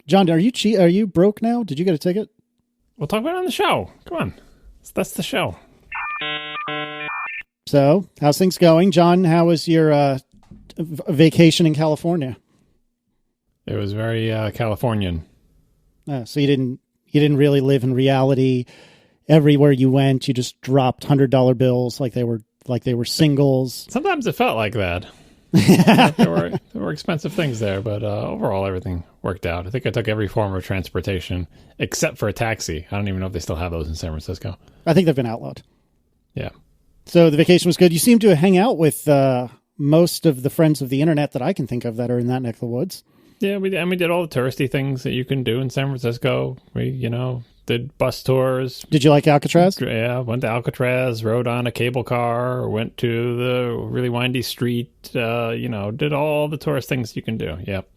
John, are you broke now? Did you get a ticket? We'll talk about it on the show. Come on. That's the show. So, how's things going? John, how was your vacation in California? It was very Californian. So you didn't really live in reality. Everywhere you went, you just dropped $100 bills like they were singles. Sometimes it felt like that. there were expensive things there, but overall everything worked out. I think I took every form of transportation except for a taxi. I don't even know if they still have those in San Francisco. I think they've been outlawed. Yeah. So the vacation was good. You seem to hang out with most of the friends of the internet that I can think of that are in that neck of the woods. Yeah, we did all the touristy things that you can do in San Francisco. We, did bus tours. Did you like Alcatraz? Yeah, went to Alcatraz, rode on a cable car, went to the really windy street, did all the tourist things you can do. Yep.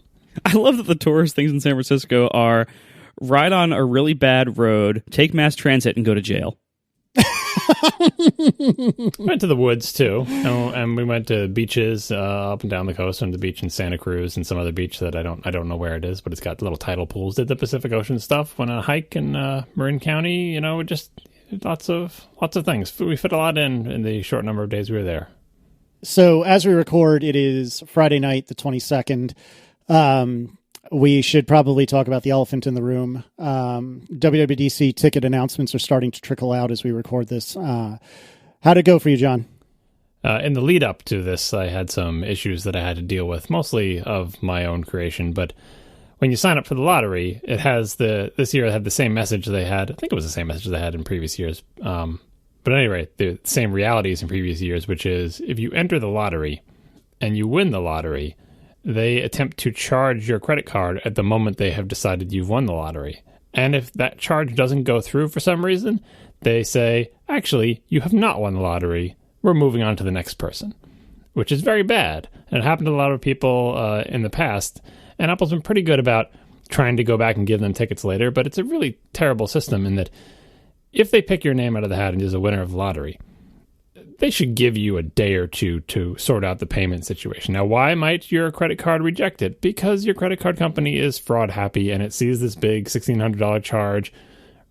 I love that the tourist things in San Francisco are ride on a really bad road, take mass transit, and go to jail. Went to the woods too, and we went to beaches up and down the coast. Went to the beach in Santa Cruz and some other beach that I don't know where it is, but it's got little tidal pools. Did the Pacific Ocean stuff. Went on a hike in Marin County. Just lots of things. We fit a lot in the short number of days we were there. So as we record, it is Friday night, the 22nd. We should probably talk about the elephant in the room. WWDC ticket announcements are starting to trickle out as we record this. How'd it go for you, John? In the lead up to this, I had some issues that I had to deal with, mostly of my own creation. But when you sign up for the lottery, this year it had the same message they had. I think it was the same message they had in previous years. But at any rate, the same realities in previous years, which is if you enter the lottery and you win the lottery, they attempt to charge your credit card at the moment they have decided you've won the lottery. And if that charge doesn't go through for some reason, they say, actually, you have not won the lottery. We're moving on to the next person, which is very bad. And it happened to a lot of people in the past. And Apple's been pretty good about trying to go back and give them tickets later. But it's a really terrible system in that if they pick your name out of the hat and is a winner of the lottery, they should give you a day or two to sort out the payment situation. Now, why might your credit card reject it? Because your credit card company is fraud happy and it sees this big $1,600 charge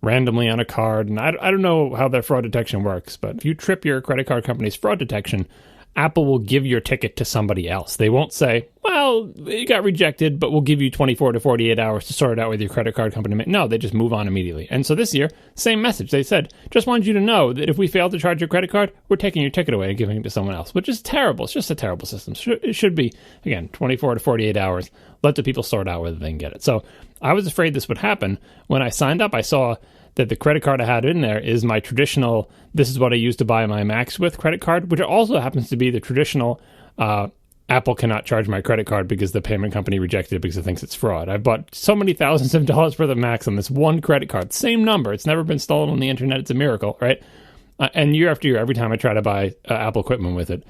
randomly on a card. And I don't know how their fraud detection works, but if you trip your credit card company's fraud detection, Apple will give your ticket to somebody else. They won't say, well, it got rejected, but we'll give you 24 to 48 hours to sort it out with your credit card company. No, they just move on immediately. And so this year, same message. They said, just wanted you to know that if we fail to charge your credit card, we're taking your ticket away and giving it to someone else, which is terrible. It's just a terrible system. It should be, again, 24 to 48 hours. Let the people sort out whether they can get it. So I was afraid this would happen. When I signed up, I saw that the credit card I had in there is my traditional, this is what I use to buy my Macs with credit card, which also happens to be the traditional Apple cannot charge my credit card because the payment company rejected it because it thinks it's fraud. I bought so many thousands of dollars worth of Macs on this one credit card. Same number. It's never been stolen on the internet. It's a miracle, right? And year after year, every time I try to buy Apple equipment with it,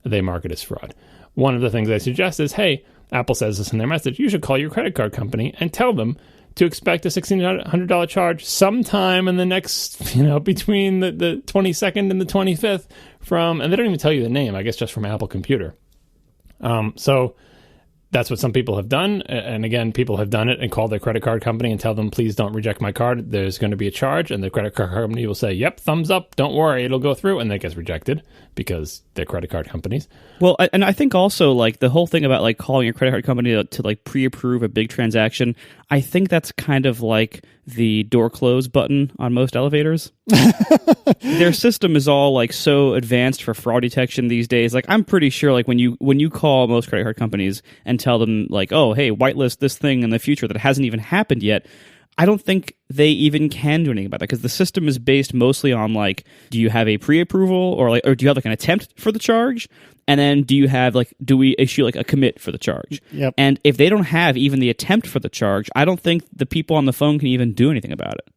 they mark it as fraud. One of the things I suggest is, hey, Apple says this in their message, you should call your credit card company and tell them to expect a $1,600 charge sometime in the next, between the 22nd and the 25th and they don't even tell you the name, I guess just from Apple Computer. So that's what some people have done. And again, people have done it and called their credit card company and tell them, please don't reject my card. There's going to be a charge. And the credit card company will say, yep, thumbs up. Don't worry. It'll go through. And that gets rejected because they're credit card companies. Well, and I think also like the whole thing about like calling your credit card company to like pre-approve a big transaction, I think that's kind of like the door close button on most elevators. Their system is all like so advanced for fraud detection these days. Like I'm pretty sure like when you call most credit card companies and tell them like, oh, hey, whitelist this thing in the future that hasn't even happened yet, I don't think they even can do anything about that because the system is based mostly on like, do you have a pre-approval or do you have like an attempt for the charge? And then do we issue like a commit for the charge? Yep. And if they don't have even the attempt for the charge, I don't think the people on the phone can even do anything about it.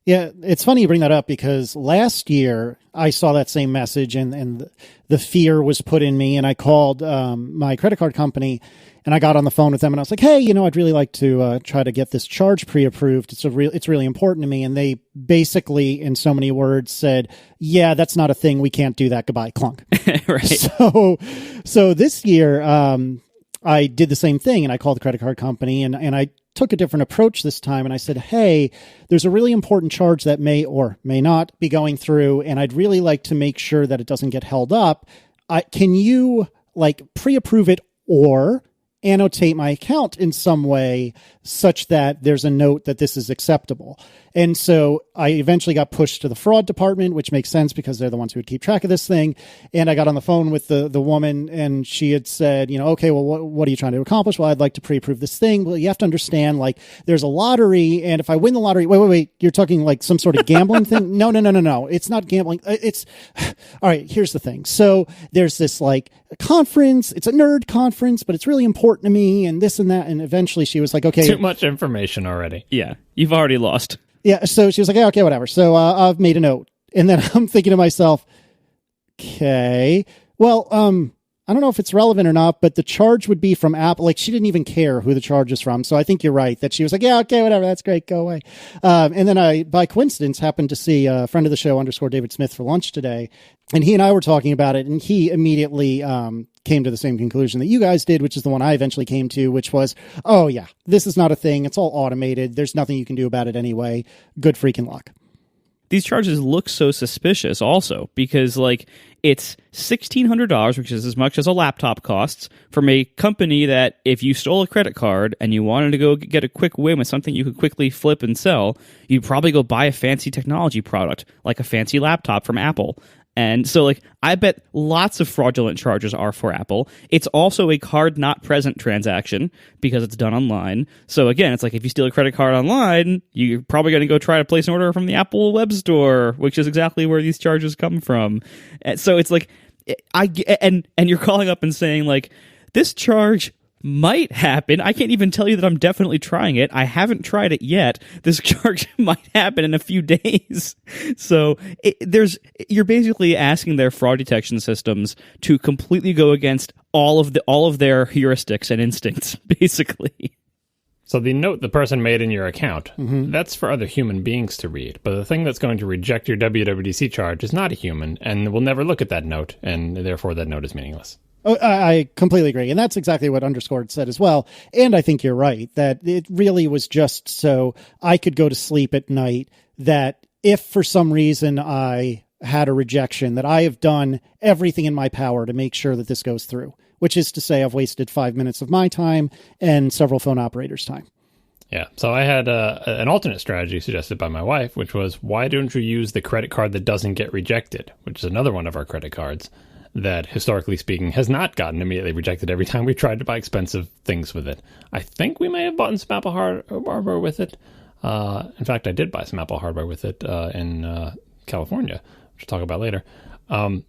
Yeah, it's funny you bring that up because last year I saw that same message and the fear was put in me and I called my credit card company and I got on the phone with them and I was like, hey, I'd really like to try to get this charge pre-approved. It's really important to me. And they basically, in so many words, said, yeah, that's not a thing. We can't do that. Goodbye, clunk. Right. So this year I did the same thing and I called the credit card company and I took a different approach this time, and I said, hey, there's a really important charge that may or may not be going through, and I'd really like to make sure that it doesn't get held up. Can you pre-approve it or annotate my account in some way such that there's a note that this is acceptable? And so I eventually got pushed to the fraud department, which makes sense because they're the ones who would keep track of this thing. And I got on the phone with the woman, and she had said, okay, well, what are you trying to accomplish? Well, I'd like to pre-approve this thing. Well, you have to understand, there's a lottery, and if I win the lottery, wait, you're talking some sort of gambling thing? No. It's not gambling. It's all right. Here's the thing. So there's this conference. It's a nerd conference, but it's really important to me, and this and that. And eventually she was like, okay. Too much information already. Yeah. You've already lost. Yeah, so she was like, yeah, okay, whatever. So I've made a note. And then I'm thinking to myself, okay, well, I don't know if it's relevant or not, but the charge would be from Apple. She didn't even care who the charge is from. So I think you're right that she was like, yeah, okay, whatever, that's great, go away. And then I, by coincidence, happened to see a friend of the show, _David Smith, for lunch today. And he and I were talking about it, and he immediately came to the same conclusion that you guys did, which is the one I eventually came to, which was, oh, yeah, this is not a thing. It's all automated. There's nothing you can do about it anyway. Good freaking luck. These charges look so suspicious also because, it's $1,600, which is as much as a laptop costs, from a company that if you stole a credit card and you wanted to go get a quick win with something you could quickly flip and sell, you'd probably go buy a fancy technology product, like a fancy laptop from Apple. And so, I bet lots of fraudulent charges are for Apple. It's also a card not present transaction because it's done online. So again, it's if you steal a credit card online, you're probably going to go try to place an order from the Apple web store, which is exactly where these charges come from. And so it's and you're calling up and saying this charge might happen. I can't even tell you that I'm definitely trying it. I haven't tried it yet. This charge might happen in a few days. So you're basically asking their fraud detection systems to completely go against all of their heuristics and instincts, basically. So the note the person made in your account, that's for other human beings to read. But the thing that's going to reject your WWDC charge is not a human and will never look at that note, and therefore that note is meaningless. Oh, I completely agree. And that's exactly what _ said as well. And I think you're right that it really was just so I could go to sleep at night, that if for some reason I had a rejection, that I have done everything in my power to make sure that this goes through, which is to say I've wasted 5 minutes of my time and several phone operators' time. Yeah. So I had an alternate strategy suggested by my wife, which was, why don't you use the credit card that doesn't get rejected, which is another one of our credit cards that, historically speaking, has not gotten immediately rejected every time we tried to buy expensive things with it. I think we may have bought some Apple hardware with it. In fact, I did buy some Apple hardware with it in California, which we'll talk about later. And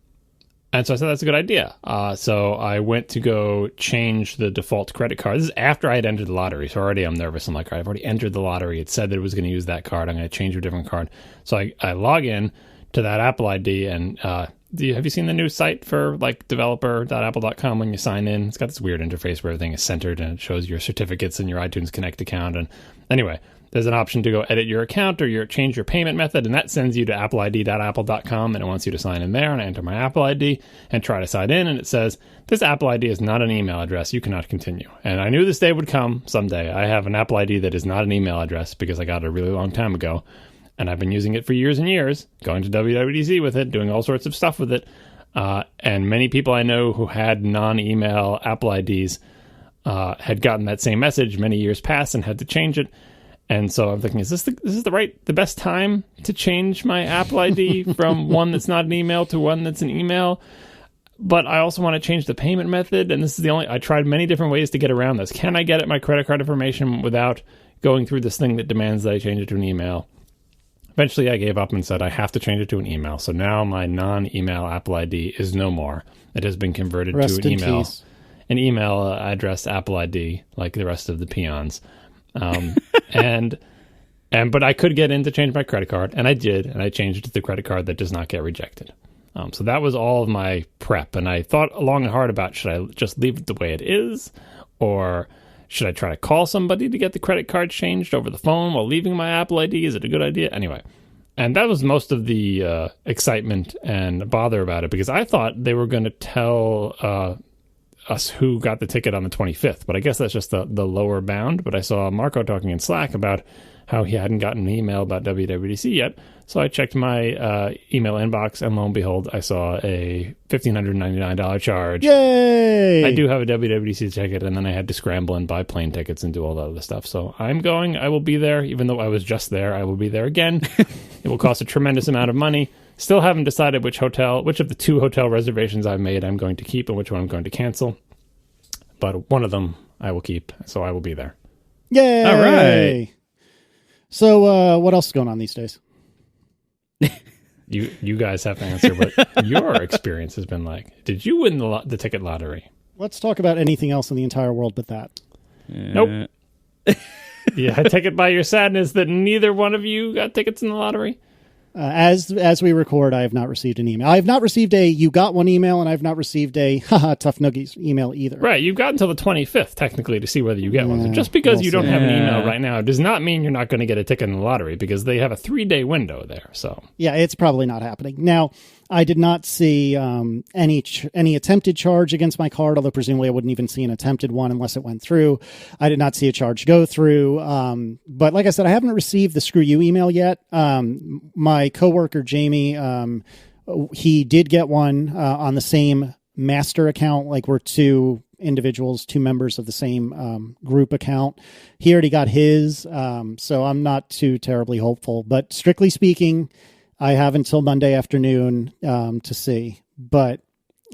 so I said, that's a good idea. So I went to go change the default credit card. This is after I had entered the lottery. So already I'm nervous. I'm like, all right, I've already entered the lottery. It said that it was going to use that card. I'm going to change to a different card. So I log in to that Apple ID, and have you seen the new site for developer.apple.com when you sign in? It's got this weird interface where everything is centered and it shows your certificates and your iTunes Connect account. And anyway, there's an option to go edit your account or change your payment method, and that sends you to appleid.apple.com, and it wants you to sign in there. And I enter my Apple ID and try to sign in, and it says, this Apple ID is not an email address. You cannot continue. And I knew this day would come someday. I have an Apple ID that is not an email address because I got it a really long time ago. And I've been using it for years and years, going to WWDC with it, doing all sorts of stuff with it. And many people I know who had non-email Apple IDs had gotten that same message many years past and had to change it. And so I'm thinking, is this the best time to change my Apple ID from one that's not an email to one that's an email? But I also want to change the payment method. And this is I tried many different ways to get around this. Can I get at my credit card information without going through this thing that demands that I change it to an email? Eventually, I gave up and said I have to change it to an email. So now my non-email Apple ID is no more. It has been converted to an email address Apple ID, like the rest of the peons. But I could get in to change my credit card, and I did, and I changed it to the credit card that does not get rejected. So that was all of my prep, and I thought long and hard about, should I just leave it the way it is, or should I try to call somebody to get the credit card changed over the phone while leaving my Apple ID? Is it a good idea? Anyway, and that was most of the excitement and bother about it, because I thought they were going to tell us who got the ticket on the 25th, but I guess that's just the lower bound. But I saw Marco talking in Slack about how he hadn't gotten an email about WWDC yet. So I checked my email inbox, and lo and behold, I saw a $1,599 charge. Yay! I do have a WWDC ticket, and then I had to scramble and buy plane tickets and do all that other stuff. So I'm going. I will be there. Even though I was just there, I will be there again. It will cost a tremendous amount of money. Still haven't decided which of the 2 hotel reservations I've made I'm going to keep and which one I'm going to cancel. But one of them I will keep, so I will be there. Yay! All right. So what else is going on these days? You guys have to answer what your experience has been like. Did you win the ticket lottery? Let's talk about anything else in the entire world but that. Nope. Yeah, I take it by your sadness that neither one of you got tickets in the lottery. As we record, I have not received an email. I have not received a "you got one" email, and I have not received a "haha tough nuggies" email either. Right, you've got until the 25th technically to see whether you get one. So just because you don't have an email right now does not mean you're not going to get a ticket in the lottery, because they have a 3-day window there. So yeah, it's probably not happening. Now, I did not see any attempted charge against my card, although presumably I wouldn't even see an attempted one unless it went through. I did not see a charge go through. But like I said, I haven't received the screw you email yet. My coworker, Jamie, he did get one on the same master account. Like, we're 2 individuals, 2 members of the same group account. He already got his. So I'm not too terribly hopeful. But strictly speaking, I have until Monday afternoon to see, but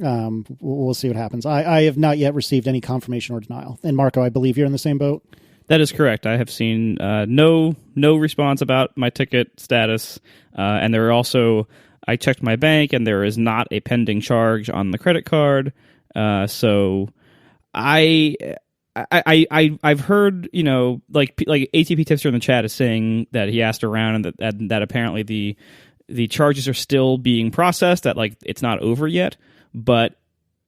we'll see what happens. I have not yet received any confirmation or denial. And Marco, I believe you're in the same boat. That is correct. I have seen no response about my ticket status, and there are also, I checked my bank, and there is not a pending charge on the credit card. So I've heard, like ATP Tipster in the chat is saying that he asked around, and that apparently the charges are still being processed, that like it's not over yet, but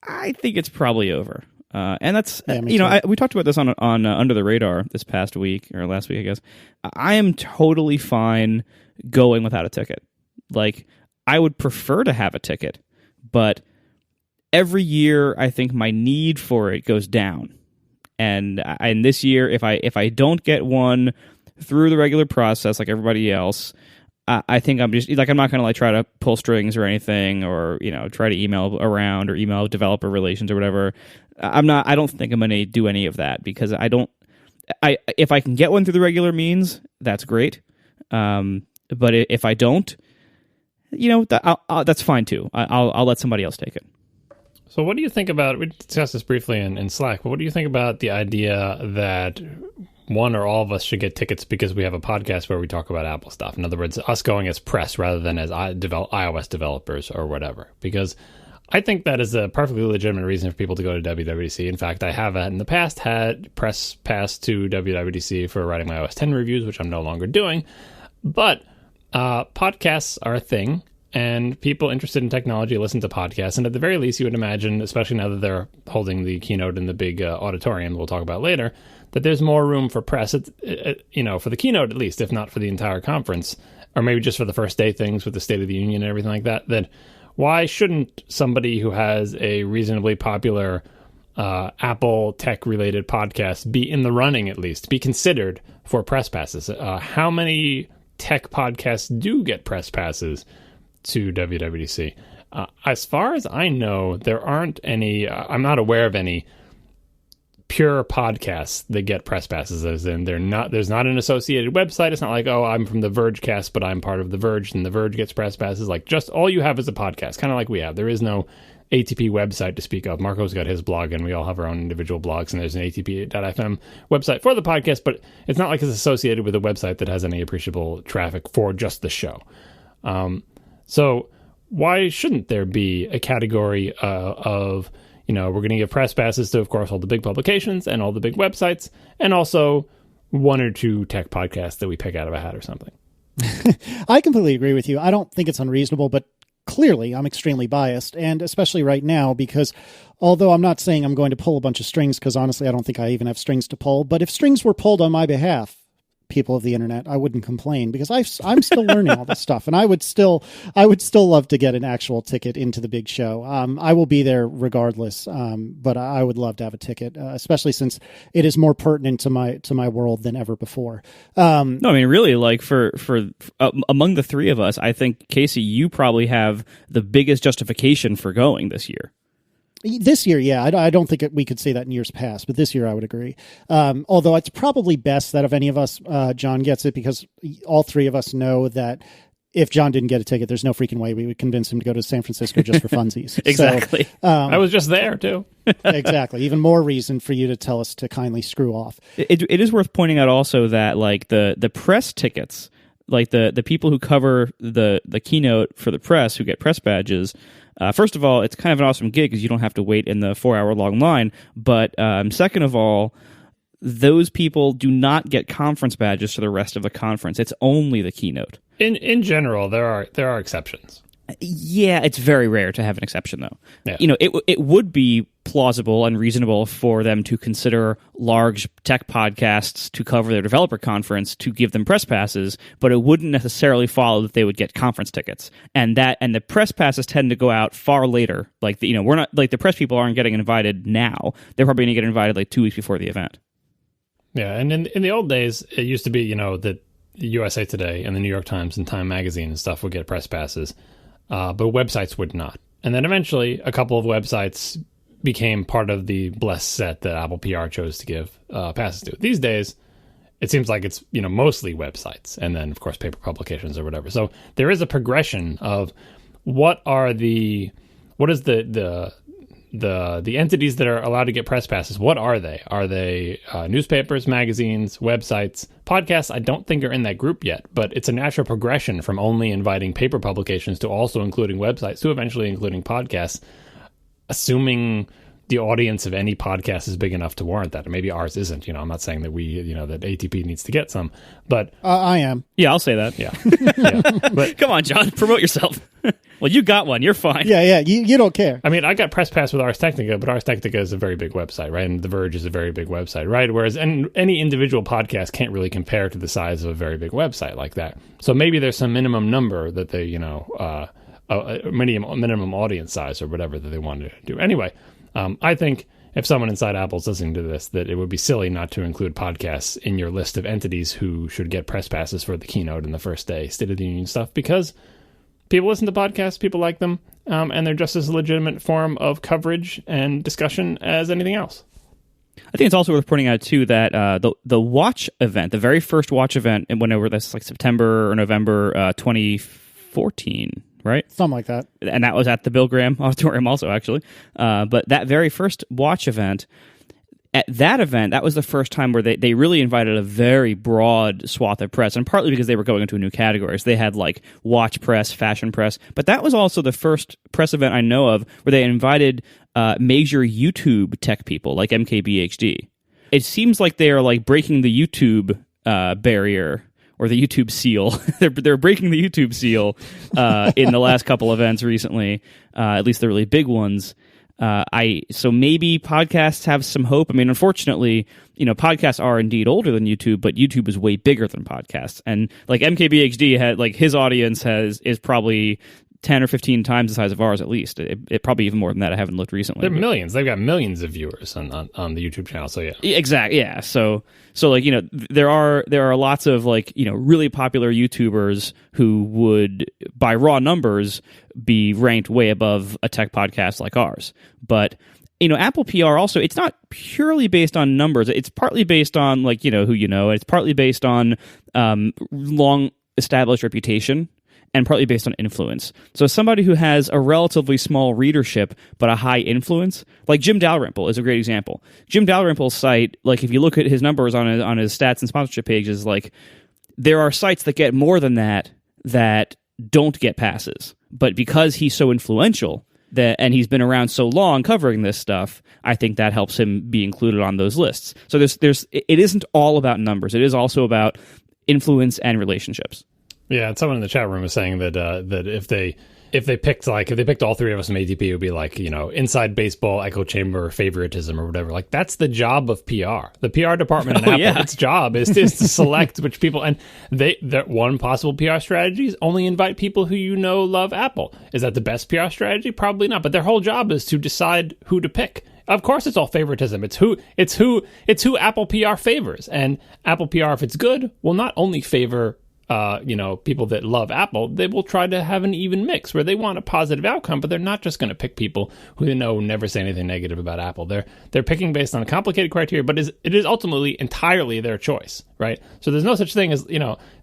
I think it's probably over. And that's, we talked about this on Under the Radar this past week, or last week, I guess. I am totally fine going without a ticket. Like, I would prefer to have a ticket, but every year I think my need for it goes down. And this year, if I don't get one through the regular process like everybody else, I think I'm just like, I'm not going to like try to pull strings or anything, or try to email around or email developer relations or whatever. I don't think I'm going to do any of that, because if I can get one through the regular means, that's great. But if I don't, that's fine too. I'll let somebody else take it. So what do you think about, we discussed this briefly in Slack, but what do you think about the idea that one or all of us should get tickets because we have a podcast where we talk about Apple stuff? In other words, us going as press rather than as iOS developers or whatever. Because I think that is a perfectly legitimate reason for people to go to WWDC. In fact, I have in the past had press pass to WWDC for writing my OS X reviews, which I'm no longer doing. But podcasts are a thing, and people interested in technology listen to podcasts. And at the very least, you would imagine, especially now that they're holding the keynote in the big auditorium we'll talk about later, that there's more room for press, for the keynote at least, if not for the entire conference, or maybe just for the first day things with the State of the Union and everything like that why shouldn't somebody who has a reasonably popular Apple tech-related podcast be in the running, at least, be considered for press passes? How many tech podcasts do get press passes to WWDC? As far as I know, there aren't any, I'm not aware of any pure podcasts that get press passes, as in there's not an associated website. It's not like, oh, I'm from the Vergecast, but I'm part of the Verge, and the Verge gets press passes. Like, just all you have is a podcast, kind of like we have. There is no ATP website to speak of. Marco's got his blog, and we all have our own individual blogs, and there's an ATP.fm website for the podcast, but it's not like it's associated with a website that has any appreciable traffic for just the show. So why shouldn't there be a category of we're going to give press passes to, of course, all the big publications and all the big websites, and also one or two tech podcasts that we pick out of a hat or something? I completely agree with you. I don't think it's unreasonable, but clearly I'm extremely biased, and especially right now, because although I'm not saying I'm going to pull a bunch of strings, because honestly I don't think I even have strings to pull, but if strings were pulled on my behalf, people of the internet, I wouldn't complain because I'm still learning all this stuff, and I would still love to get an actual ticket into the big show. I will be there regardless, but I would love to have a ticket, especially since it is more pertinent to my world than ever before. No, I mean, really, like for among the three of us, I think, Casey, you probably have the biggest justification for going this year. This year, yeah, I don't think we could say that in years past, but this year I would agree. Although it's probably best that if any of us, John gets it, because all three of us know that if John didn't get a ticket, there's no freaking way we would convince him to go to San Francisco just for funsies. Exactly. So, I was just there too. Exactly. Even more reason for you to tell us to kindly screw off. It is worth pointing out also that like the press tickets, like the people who cover the keynote for the press who get press badges. First of all, it's kind of an awesome gig because you don't have to wait in the 4-hour long line. But second of all, those people do not get conference badges for the rest of the conference. It's only the keynote. In general, there are exceptions. Yeah, it's very rare to have an exception, though. Yeah. You know, it would be plausible and reasonable for them to consider large tech podcasts to cover their developer conference to give them press passes, but it wouldn't necessarily follow that they would get conference tickets. And the press passes tend to go out far later. Like, you know, we're not like the press people aren't getting invited now. They're probably going to get invited like 2 weeks before the event. Yeah, and in the old days, it used to be, you know, that USA Today and the New York Times and Time Magazine and stuff would get press passes. But websites would not. And then eventually a couple of websites became part of the blessed set that Apple PR chose to give passes to. These days, it seems like it's, you know, mostly websites and then, of course, paper publications or whatever. So there is a progression of what is the entities that are allowed to get press passes. What are they? Are they newspapers, magazines, websites? Podcasts, I don't think are in that group yet, but it's a natural progression from only inviting paper publications to also including websites to eventually including podcasts, assuming the audience of any podcast is big enough to warrant that. Or maybe ours isn't. You know, I'm not saying that that ATP needs to get some, but I am. Yeah, I'll say that. Yeah. Yeah. But come on, John, promote yourself. Well, you got one. You're fine. Yeah. You don't care. I mean, I got press pass with Ars Technica, but Ars Technica is a very big website, right? And The Verge is a very big website, right? Whereas any individual podcast can't really compare to the size of a very big website like that. So maybe there's some minimum number that they, minimum audience size or whatever that they wanted to do. Anyway, I think if someone inside Apple's listening to this, that it would be silly not to include podcasts in your list of entities who should get press passes for the keynote and the first day State of the Union stuff, because people listen to podcasts, people like them, and they're just as a legitimate form of coverage and discussion as anything else. I think it's also worth pointing out, too, that the Watch event, the very first Watch event, and whenever that's like September or November 2014, right? Something like that. And that was at the Bill Graham Auditorium also, actually. But that very first Watch event, at that event, that was the first time where they really invited a very broad swath of press, and partly because they were going into a new category. So they had like watch press, fashion press, but that was also the first press event I know of where they invited major YouTube tech people like MKBHD. It seems like they are like breaking the YouTube barrier or the YouTube seal. They're breaking the YouTube seal in the last couple events recently, at least the really big ones. So maybe podcasts have some hope. I mean, unfortunately, podcasts are indeed older than YouTube, but YouTube is way bigger than podcasts. And like MKBHD had, like, his audience is probably 10 or 15 times the size of ours, at least. It probably even more than that. I haven't looked recently. They're millions. They've got millions of viewers on the YouTube channel. So yeah, exactly. Yeah. So like, there are lots of like, really popular YouTubers who would, by raw numbers, be ranked way above a tech podcast like ours. But Apple PR also, it's not purely based on numbers. It's partly based on like, who you know. It's partly based on long established reputation, and partly based on influence. So somebody who has a relatively small readership but a high influence, like Jim Dalrymple is a great example. Jim Dalrymple's site, like if you look at his numbers on his stats and sponsorship pages, like there are sites that get more than that don't get passes. But because he's so influential and he's been around so long covering this stuff, I think that helps him be included on those lists. So it isn't all about numbers. It is also about influence and relationships. Yeah, and someone in the chat room was saying that if they picked all three of us from ATP, it would be like, inside baseball, echo chamber, favoritism or whatever. Like, that's the job of PR. The PR department in Apple, its job is to select which people, and that one possible PR strategy is only invite people who love Apple. Is that the best PR strategy? Probably not. But their whole job is to decide who to pick. Of course, it's all favoritism. It's who Apple PR favors, and Apple PR, if it's good, will not only favor people that love Apple. They will try to have an even mix where they want a positive outcome, but they're not just going to pick people who they know never say anything negative about Apple. They're picking based on complicated criteria, but it is ultimately entirely their choice, right? So there's no such thing as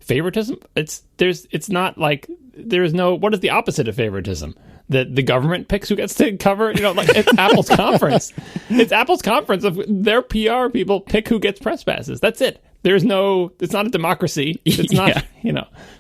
favoritism. It's not like there's no. What is the opposite of favoritism? That the government picks who gets to cover, it's Apple's conference. It's Apple's conference of their PR people pick who gets press passes. That's it. It's not a democracy. It's not,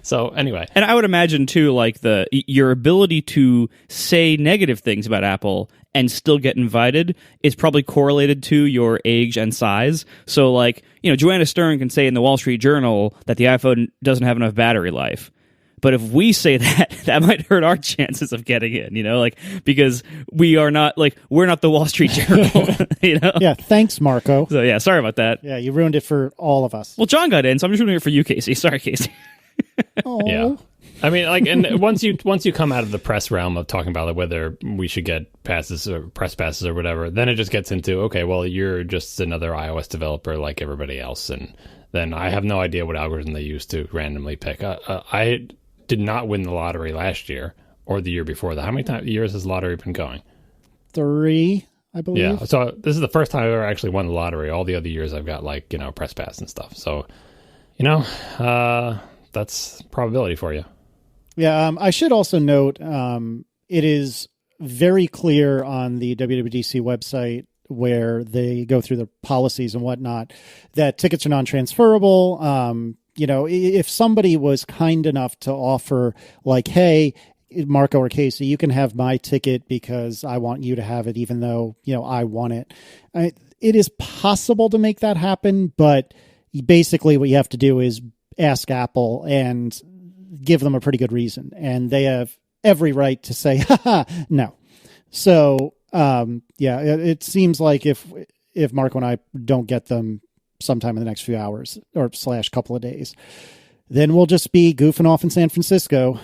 So anyway. And I would imagine too, like your ability to say negative things about Apple and still get invited is probably correlated to your age and size. So like, Joanna Stern can say in the Wall Street Journal that the iPhone doesn't have enough battery life. But if we say that might hurt our chances of getting in, because we're not the Wall Street Journal, Yeah, thanks, Marco. So yeah, sorry about that. Yeah, you ruined it for all of us. Well, John got in, so I'm just ruining it for you, Casey. Sorry, Casey. Yeah. I mean, and once you come out of the press realm of talking about whether we should get passes or press passes or whatever, then it just gets into, okay, well, you're just another iOS developer like everybody else, and then I have no idea what algorithm they use to randomly pick. I did not win the lottery last year or the year before that. How many years has the lottery been going? 3, I believe. Yeah, so this is the first time I've ever actually won the lottery. All the other years I've got press pass and stuff. So, that's probability for you. Yeah, I should also note it is very clear on the WWDC website where they go through the policies and whatnot that tickets are non-transferable. If somebody was kind enough to offer like, hey, Marco or Casey, you can have my ticket because I want you to have it, even though, I want it. It is possible to make that happen, but basically what you have to do is ask Apple and give them a pretty good reason. And they have every right to say, no. So, it seems like if Marco and I don't get them sometime in the next few hours or / couple of days, then we'll just be goofing off in San Francisco,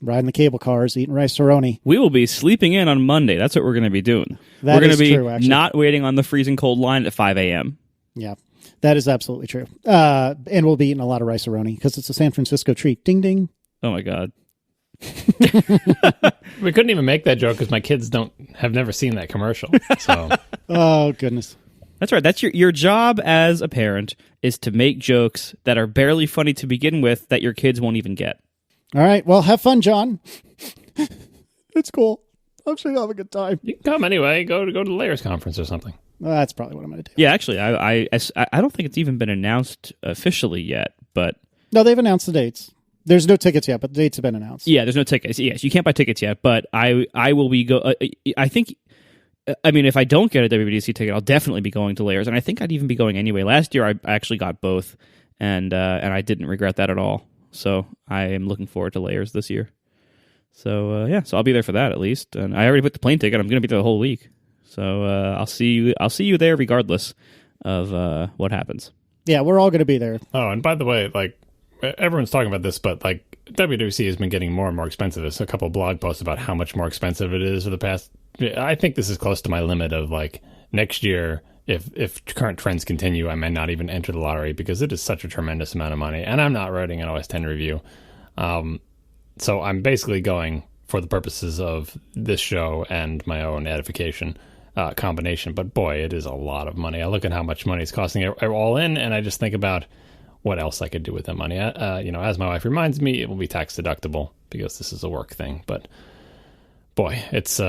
riding the cable cars, eating rice-a-roni. We will be sleeping in on Monday. That's what we're going to be doing. We're going to be not waiting on the freezing cold line at 5 a.m. Yeah, that is absolutely true. And we'll be eating a lot of rice-a-roni because it's a San Francisco treat. Ding, ding. Oh, my God. We couldn't even make that joke because my kids have never seen that commercial. So, oh, goodness. That's right. That's your job as a parent is to make jokes that are barely funny to begin with that your kids won't even get. All right. Well, have fun, John. It's cool. I'm sure you'll have a good time. You can come anyway. Go to the Layers conference or something. That's probably what I'm going to do. Yeah, actually, I don't think it's even been announced officially yet, but... No, they've announced the dates. There's no tickets yet, but the dates have been announced. Yeah, there's no tickets. Yes, you can't buy tickets yet, but I will be... I think... I mean, if I don't get a WWDC ticket, I'll definitely be going to Layers, and I think I'd even be going anyway. Last year, I actually got both, and I didn't regret that at all. So I am looking forward to Layers this year. So so I'll be there for that at least. And I already booked the plane ticket. I'm going to be there the whole week. So I'll see you there regardless of what happens. Yeah, we're all going to be there. Oh, and by the way, everyone's talking about this, but WWDC has been getting more and more expensive. There's a couple of blog posts about how much more expensive it is for the past. I think this is close to my limit of next year. If current trends continue, I may not even enter the lottery because it is such a tremendous amount of money, and I'm not writing an OS X review. So I'm basically going for the purposes of this show and my own edification combination. But boy, it is a lot of money. I look at how much money it's costing all in, and I just think about what else I could do with that money. As my wife reminds me, it will be tax deductible because this is a work thing. But boy, it's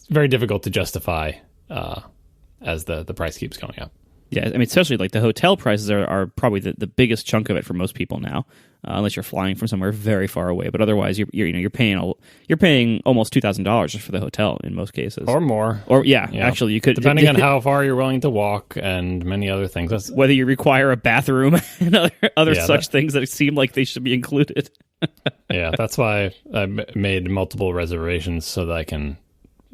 very difficult to justify as the price keeps going up. Yeah, I mean, especially the hotel prices are probably the biggest chunk of it for most people now, unless you're flying from somewhere very far away. But otherwise, you're paying almost $2,000 just for the hotel in most cases, or more. Or actually, you could depending on how far you're willing to walk and many other things. Whether you require a bathroom and other such things that seem like they should be included. Yeah, that's why I made multiple reservations so that I can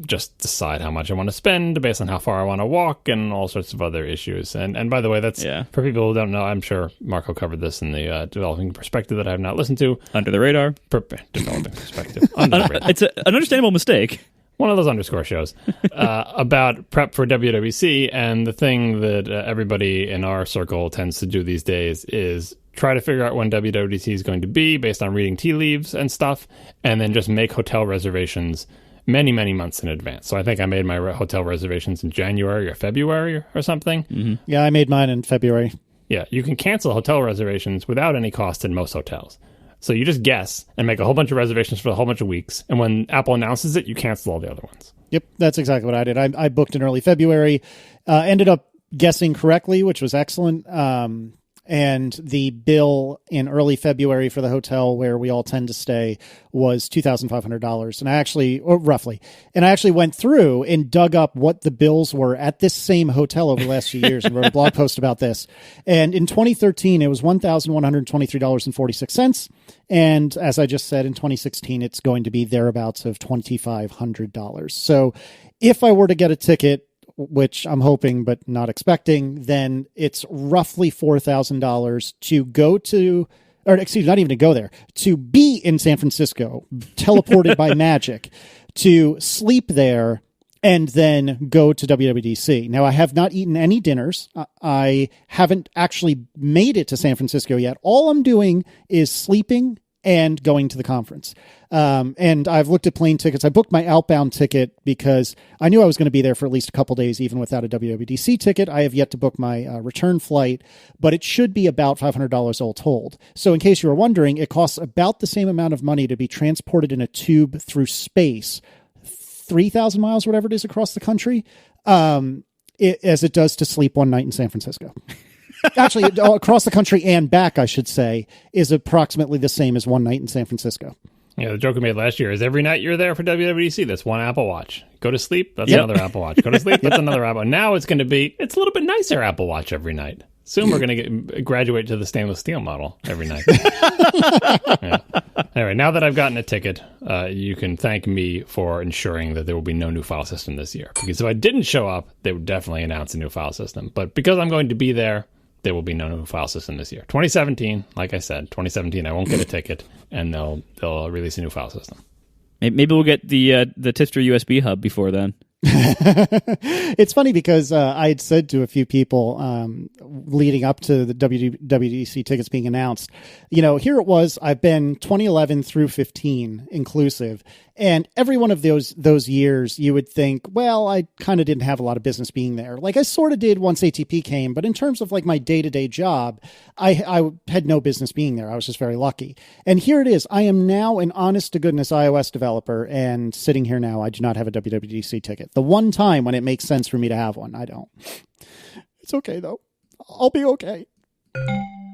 just decide how much I want to spend based on how far I want to walk and all sorts of other issues. And by the way, that's for people who don't know, I'm sure Marco covered this in the developing perspective that I have not listened to. Under the radar. Developing perspective. Under the radar. It's an understandable mistake. One of those underscore shows about prep for WWDC. And the thing that everybody in our circle tends to do these days is try to figure out when WWDC is going to be based on reading tea leaves and stuff, and then just make hotel reservations many, many months in advance. So I think I made my hotel reservations in January or February or something. Mm-hmm. Yeah, I made mine in February. Yeah, you can cancel hotel reservations without any cost in most hotels. So you just guess and make a whole bunch of reservations for a whole bunch of weeks. And when Apple announces it, you cancel all the other ones. Yep, that's exactly what I did. I booked in early February, ended up guessing correctly, which was excellent. And the bill in early February for the hotel where we all tend to stay was $2,500. And I actually went through and dug up what the bills were at this same hotel over the last few years and wrote a blog post about this. And in 2013, it was $1,123.46. And as I just said, in 2016, it's going to be thereabouts of $2,500. So if I were to get a ticket, which I'm hoping but not expecting, then it's roughly $4,000 to go to, or excuse me, not even to go there, to be in San Francisco, teleported by magic, to sleep there, and then go to WWDC. Now, I have not eaten any dinners. I haven't actually made it to San Francisco yet. All I'm doing is sleeping and going to the conference. And I've looked at plane tickets. I booked my outbound ticket because I knew I was going to be there for at least a couple days, even without a WWDC ticket. I have yet to book my return flight, but it should be about $500 all told. So in case you were wondering, it costs about the same amount of money to be transported in a tube through space, 3,000 miles, whatever it is, across the country, as it does to sleep one night in San Francisco. Actually, across the country and back, I should say, is approximately the same as one night in San Francisco. Yeah, the joke I made last year is every night you're there for WWDC, that's one Apple Watch. Go to sleep, that's another Apple Watch. Go to sleep, that's another Apple Watch. Now it's going to be, it's a little bit nicer Apple Watch every night. Soon we're going to graduate to the stainless steel model every night. Yeah. Anyway, now that I've gotten a ticket, you can thank me for ensuring that there will be no new file system this year. Because if I didn't show up, they would definitely announce a new file system. But because I'm going to be there, there will be no new file system this year. 2017, like I said, 2017, I won't get a ticket, and they'll release a new file system. Maybe we'll get the Tipster USB hub before then. It's funny because I had said to a few people leading up to the WWDC tickets being announced, here it was, I've been 2011 through 15 inclusive, and every one of those years you would think, well, I kind of didn't have a lot of business being there. Like I sort of did once ATP came, but in terms of like my day-to-day job, I had no business being there. I was just very lucky. And here it is. I am now an honest-to-goodness iOS developer, and sitting here now, I do not have a WWDC ticket. The one time when it makes sense for me to have one, I don't. It's okay, though. I'll be okay.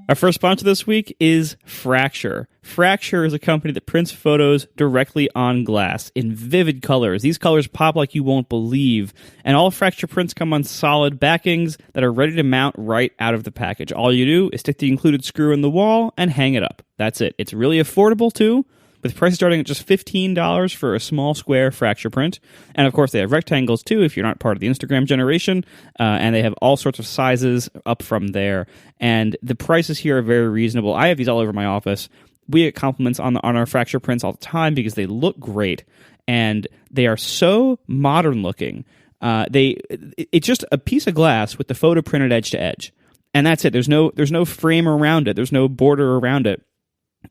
Our first sponsor this week is Fracture. Fracture is a company that prints photos directly on glass in vivid colors. These colors pop like you won't believe. And all Fracture prints come on solid backings that are ready to mount right out of the package. All you do is stick the included screw in the wall and hang it up. That's it. It's really affordable, too, with prices starting at just $15 for a small square Fracture print. And of course, they have rectangles too if you're not part of the Instagram generation. And they have all sorts of sizes up from there. And the prices here are very reasonable. I have these all over my office. We get compliments on our Fracture prints all the time because they look great. And they are so modern looking. It's just a piece of glass with the photo printed edge to edge. And that's it. There's no frame around it. There's no border around it.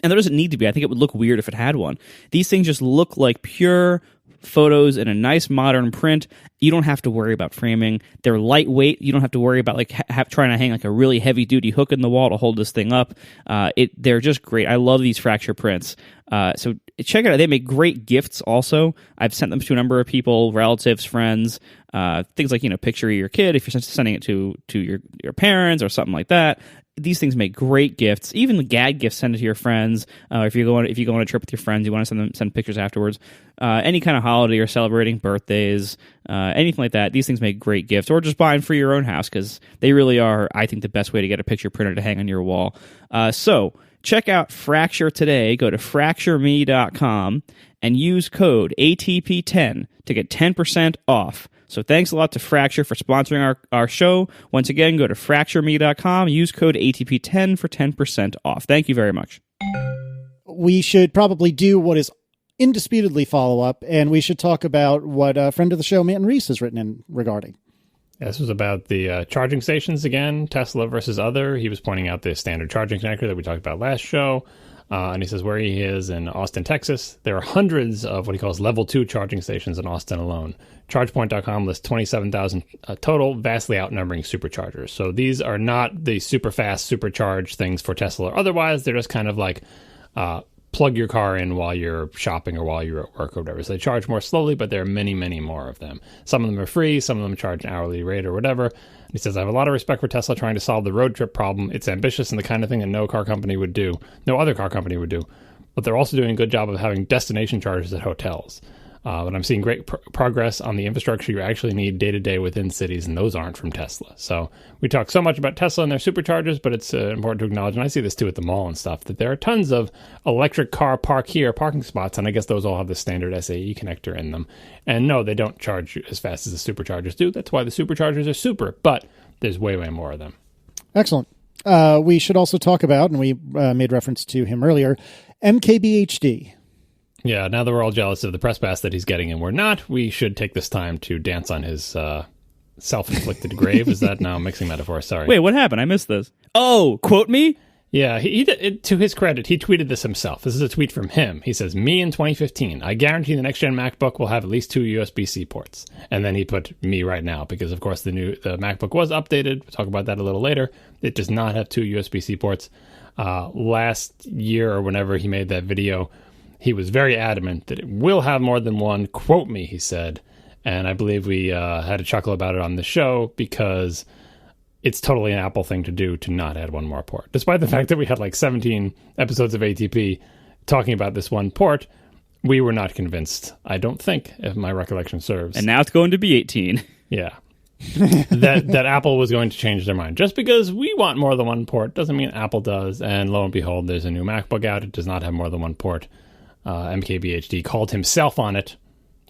And there doesn't need to be. I think it would look weird if it had one. These things just look like pure photos in a nice modern print. You don't have to worry about framing. They're lightweight. You don't have to worry about like trying to hang like a really heavy duty hook in the wall to hold this thing up. They're just great. I love these Fracture prints. So check it out. They make great gifts also. I've sent them to a number of people, relatives, friends, things like, picture of your kid if you're sending it to your parents or something like that. These things make great gifts. Even the gag gifts, send it to your friends. If you go on a trip with your friends, you want to send pictures afterwards. Any kind of holiday or celebrating birthdays, anything like that. These things make great gifts, or just buy them for your own house because they really are, I think, the best way to get a picture printer to hang on your wall. So check out Fracture today. Go to fractureme.com and use code ATP10 to get 10% off. So thanks a lot to Fracture for sponsoring our show. Once again, go to fractureme.com, use code ATP10 for 10% off. Thank you very much. We should probably do what is indisputably follow-up, and we should talk about what a friend of the show, Manton Reese, has written in regarding. Yeah, this was about the charging stations again, Tesla versus other. He was pointing out the standard charging connector that we talked about last show. And he says where he is in Austin, Texas, there are hundreds of what he calls level 2 charging stations in Austin alone. ChargePoint.com lists 27,000 total, vastly outnumbering superchargers. So these are not the super fast, supercharged things for Tesla or otherwise. They're just kind of like plug your car in while you're shopping or while you're at work or whatever. So they charge more slowly, but there are many, many more of them. Some of them are free. Some of them charge an hourly rate or whatever. He says, I have a lot of respect for Tesla trying to solve the road trip problem. It's ambitious and the kind of thing that no other car company would do. But they're also doing a good job of having destination chargers at hotels. But I'm seeing great progress on the infrastructure you actually need day to day within cities, and those aren't from Tesla. So we talk so much about Tesla and their superchargers, but it's important to acknowledge, and I see this too at the mall and stuff, that there are tons of electric car parking spots, and I guess those all have the standard SAE connector in them. And no, they don't charge as fast as the superchargers do. That's why the superchargers are super, but there's way, way more of them. Excellent. We should also talk about, and we made reference to him earlier, MKBHD. Yeah, now that we're all jealous of the press pass that he's getting and we're not, we should take this time to dance on his self-inflicted grave. Is that now mixing metaphors? Sorry. Wait, what happened? I missed this. Oh, quote me? Yeah, to his credit, he tweeted this himself. This is a tweet from him. He says, me in 2015, I guarantee the next-gen MacBook will have at least 2 USB-C ports. And then he put me right now because, of course, the MacBook was updated. We'll talk about that a little later. It does not have 2 USB-C ports. Last year or whenever he made that video, he was very adamant that it will have more than one. Quote me, he said. And I believe we had a chuckle about it on the show because it's totally an Apple thing to do to not add one more port. Despite the fact that we had like 17 episodes of ATP talking about this one port, we were not convinced, I don't think, if my recollection serves. And now it's going to be 18. Yeah. that Apple was going to change their mind. Just because we want more than one port doesn't mean Apple does. And lo and behold, there's a new MacBook out. It does not have more than one port. MKBHD called himself on it.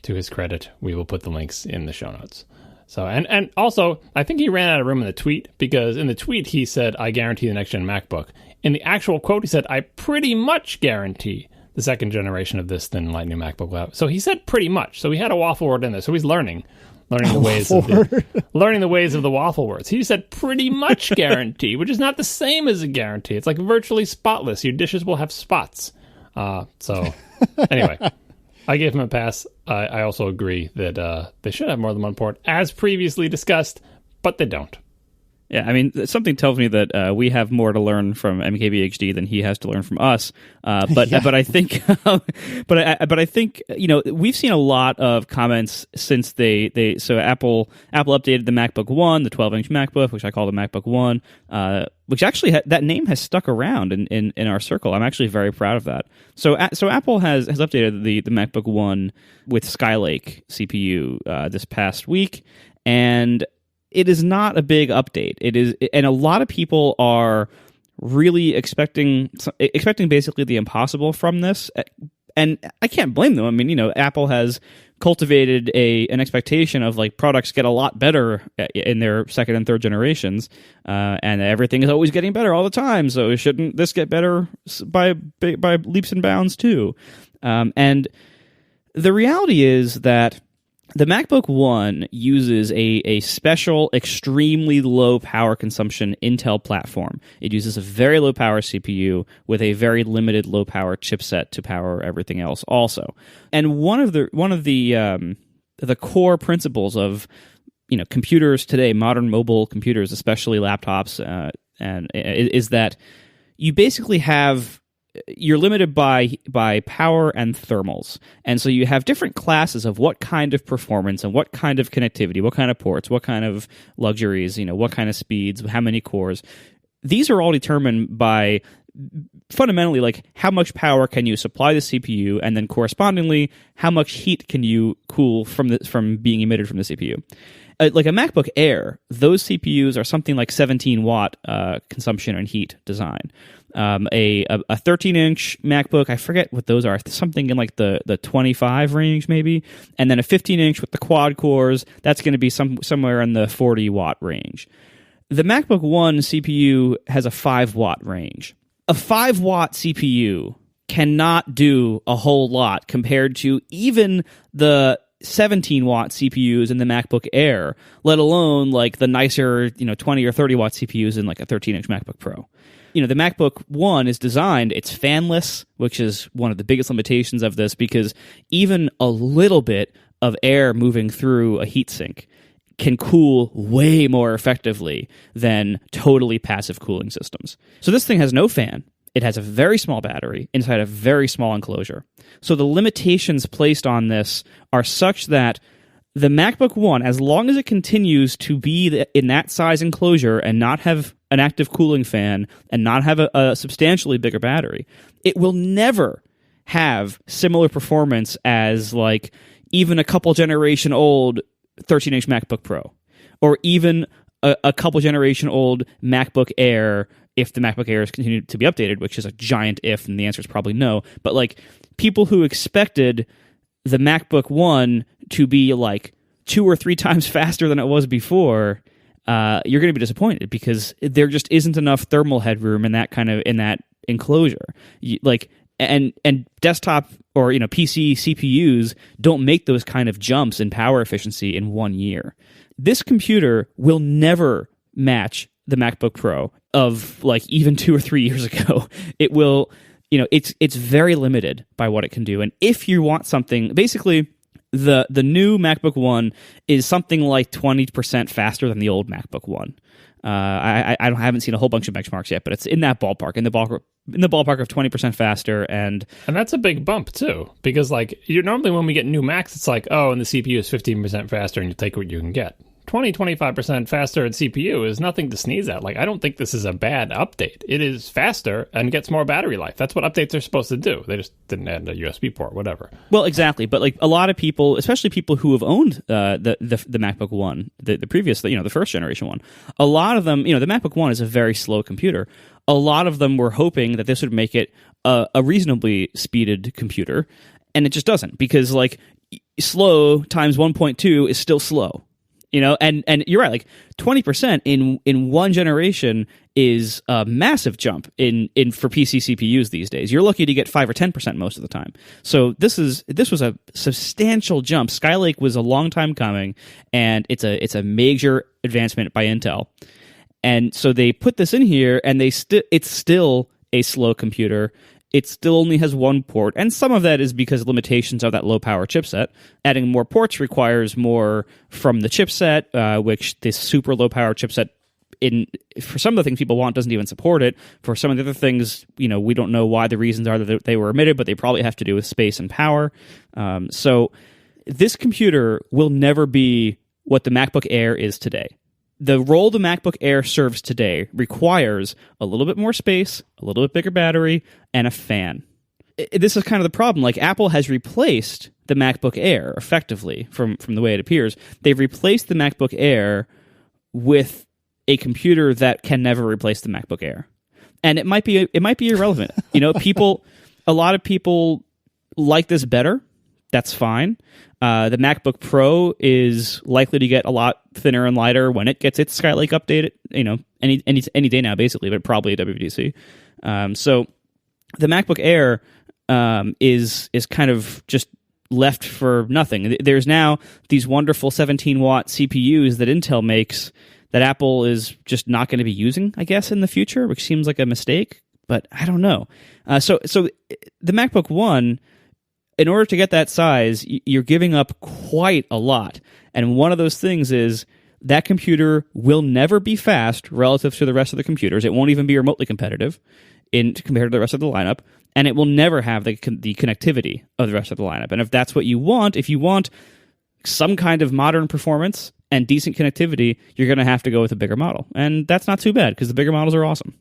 To his credit, we will put the links in the show notes. So, and also, I think he ran out of room in the tweet, because in the tweet he said, I guarantee the next-gen MacBook. In the actual quote, he said, I pretty much guarantee the second generation of this thin light new MacBook will have. So he said pretty much. So he had a waffle word in there. So he's learning the ways of the waffle words. He said pretty much guarantee, which is not the same as a guarantee. It's like virtually spotless. Your dishes will have spots. So anyway, I gave him a pass. I also agree that they should have more than one port, as previously discussed, but they don't. Yeah, I mean, something tells me that we have more to learn from MKBHD than he has to learn from us. But I think, but I think we've seen a lot of comments since so Apple updated the MacBook One, the 12-inch MacBook, which I call the MacBook One, which actually that name has stuck around in our circle. I'm actually very proud of that. So Apple has updated the MacBook One with Skylake CPU this past week, and it is not a big update. It is, and a lot of people are really expecting basically the impossible from this, and I can't blame them. I mean, Apple has cultivated an expectation of like products get a lot better in their second and third generations, and everything is always getting better all the time. So shouldn't this get better by leaps and bounds too? And the reality is that the MacBook One uses a special, extremely low power consumption Intel platform. It uses a very low power CPU with a very limited low power chipset to power everything else also. And one of the core principles of computers today, modern mobile computers, especially laptops, is that you basically you're limited by power and thermals. And so you have different classes of what kind of performance and what kind of connectivity, what kind of ports, what kind of luxuries, what kind of speeds, how many cores. These are all determined by fundamentally like how much power can you supply the CPU, and then correspondingly how much heat can you cool from being emitted from the CPU. Like a MacBook Air, those CPUs are something like 17 watt consumption and heat design. a 13-inch MacBook. I forget what those are. Something in like the 25 range maybe, and then a 15-inch with the quad cores. That's going to be somewhere in the 40-watt range. The MacBook One CPU has a 5-watt range. A 5-watt CPU cannot do a whole lot compared to even the 17-watt CPUs in the MacBook Air, let alone like the nicer 20 or 30-watt CPUs in like a 13-inch MacBook Pro. The MacBook One is designed, it's fanless, which is one of the biggest limitations of this, because even a little bit of air moving through a heatsink can cool way more effectively than totally passive cooling systems. So this thing has no fan. It has a very small battery inside a very small enclosure. So the limitations placed on this are such that the MacBook One, as long as it continues to be in that size enclosure and not have an active cooling fan and not have a substantially bigger battery, it will never have similar performance as like even a couple generation old 13-inch MacBook Pro, or even a couple generation old MacBook Air, if the MacBook Air is continued to be updated, which is a giant if, and the answer is probably no. But like people who expected the MacBook One to be like 2 or 3 times faster than it was before, you're going to be disappointed, because there just isn't enough thermal headroom in that enclosure. And desktop or PC CPUs don't make those kind of jumps in power efficiency in 1 year. This computer will never match the MacBook Pro of like even 2 or 3 years ago. It will, it's very limited by what it can do. And if you want something, basically the new MacBook One is something like 20% faster than the old MacBook One. I haven't seen a whole bunch of benchmarks yet, but it's in that ballpark, in the ballpark of 20% faster, and that's a big bump too, because like normally when we get new Macs, it's like, oh, and the CPU is 15% faster, and you take what you can get. 25% faster in CPU is nothing to sneeze at. Like, I don't think this is a bad update. It is faster and gets more battery life. That's what updates are supposed to do. They just didn't add a USB port, whatever. Well, exactly. But like a lot of people, especially people who have owned the MacBook One, the previous, the first generation one, a lot of them, the MacBook One is a very slow computer. A lot of them were hoping that this would make it a reasonably speeded computer, and it just doesn't, because like slow times 1.2 is still slow. And you're right, like 20% in one generation is a massive jump in for PC CPUs these days. You're lucky to get 5 or 10% most of the time. So this was a substantial jump. Skylake was a long time coming, and it's a major advancement by Intel. And so they put this in here, and it's still a slow computer. It still only has one port, and some of that is because of limitations of that low-power chipset. Adding more ports requires more from the chipset, which this super low-power chipset, for some of the things people want, doesn't even support it. For some of the other things, we don't know why the reasons are that they were omitted, but they probably have to do with space and power. So this computer will never be what the MacBook Air is today. The role the MacBook Air serves today requires a little bit more space, a little bit bigger battery, and a fan. This is kind of the problem. Like, Apple has replaced the MacBook Air effectively from the way it appears. They've replaced the MacBook Air with a computer that can never replace the MacBook Air. And it might be irrelevant. A lot of people like this better. That's fine. The MacBook Pro is likely to get a lot thinner and lighter when it gets its Skylake update. Any day now, basically, but probably at WWDC. So the MacBook Air is kind of just left for nothing. There's now these wonderful 17-watt CPUs that Intel makes that Apple is just not going to be using, I guess, in the future, which seems like a mistake. But I don't know. So the MacBook One, in order to get that size, you're giving up quite a lot. And one of those things is that computer will never be fast relative to the rest of the computers. It won't even be remotely competitive compared to the rest of the lineup. And it will never have the connectivity of the rest of the lineup. And if that's what you want, if you want some kind of modern performance and decent connectivity, you're going to have to go with a bigger model. And that's not too bad, because the bigger models are awesome.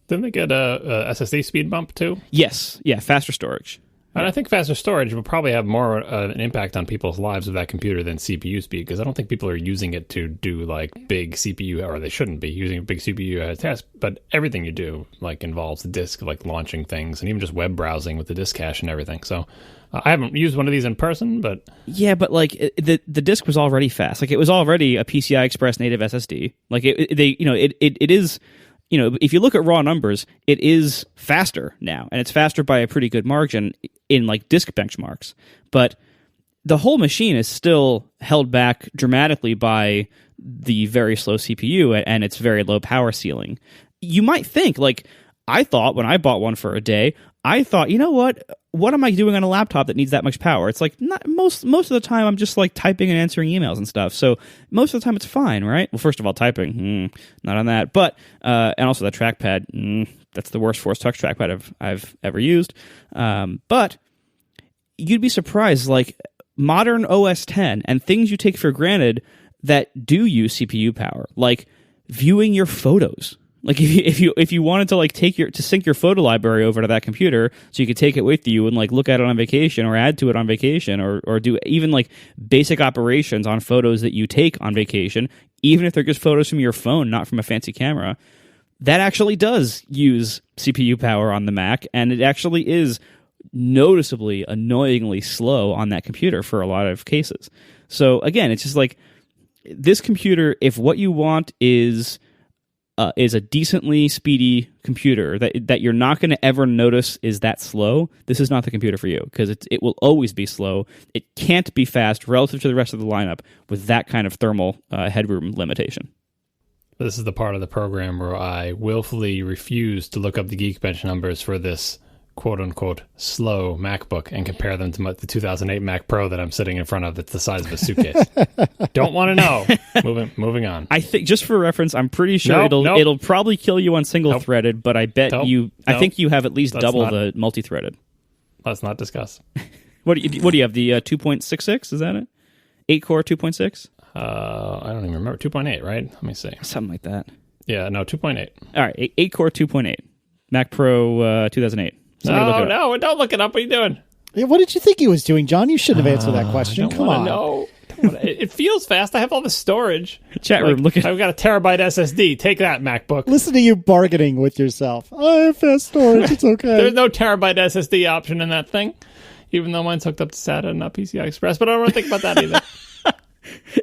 Didn't they get a SSD speed bump too? Yes. Yeah, faster storage. And I think faster storage will probably have more an impact on people's lives with that computer than CPU speed, because I don't think people are using it to do like big CPU, or they shouldn't be using a big CPU as a test. But everything you do like involves the disk, like launching things, and even just web browsing with the disk cache and everything. So I haven't used one of these in person, but yeah, but like the disk was already fast. Like it was already a PCI Express native SSD. Like it is. If you look at raw numbers, it is faster now, and it's faster by a pretty good margin in like disk benchmarks. But the whole machine is still held back dramatically by the very slow CPU and its very low power ceiling. You might think, like I thought when I bought one for a day, I thought, you know what am I doing on a laptop that needs that much power? It's like not most of the time I'm just like typing and answering emails and stuff. So most of the time it's fine, right? Well, first of all, typing, not on that. But and also the trackpad, that's the worst Force Touch trackpad I've ever used. But you'd be surprised, like modern OS X and things you take for granted that do use CPU power, like viewing your photos. Like if you wanted to like sync your photo library over to that computer so you could take it with you and like look at it on vacation or add to it on vacation or do even like basic operations on photos that you take on vacation, even if they're just photos from your phone, not from a fancy camera, that actually does use CPU power on the Mac, and it actually is noticeably annoyingly slow on that computer for a lot of cases. So again, it's just like this computer, if what you want is a decently speedy computer that you're not going to ever notice is that slow, this is not the computer for you, because it will always be slow. It can't be fast relative to the rest of the lineup with that kind of thermal headroom limitation. This is the part of the program where I willfully refuse to look up the Geekbench numbers for this quote-unquote slow MacBook and compare them to the 2008 Mac Pro that I'm sitting in front of that's the size of a suitcase. Don't want to know. Moving on. I think, just for reference, I'm pretty sure it'll probably kill you on single-threaded, but I bet I think you have at least double the multi-threaded. Let's not discuss. What do you have, the 2.66? Is that it? 8-core 2.6? I don't even remember. 2.8, right? Let me see. Something like that. Yeah, no, 2.8. All right, 8-core 2.8. Mac Pro 2008. No, don't look it up. What are you doing? Yeah, what did you think he was doing, John? You should have answered that question. Come on. No. It feels fast. I have all the storage. Chat room, look at... I've got a terabyte SSD. Take that, MacBook. Listen to you bargaining with yourself. I have fast storage. It's okay. There's no terabyte SSD option in that thing, even though mine's hooked up to SATA and not PCI Express. But I don't want to think about that either.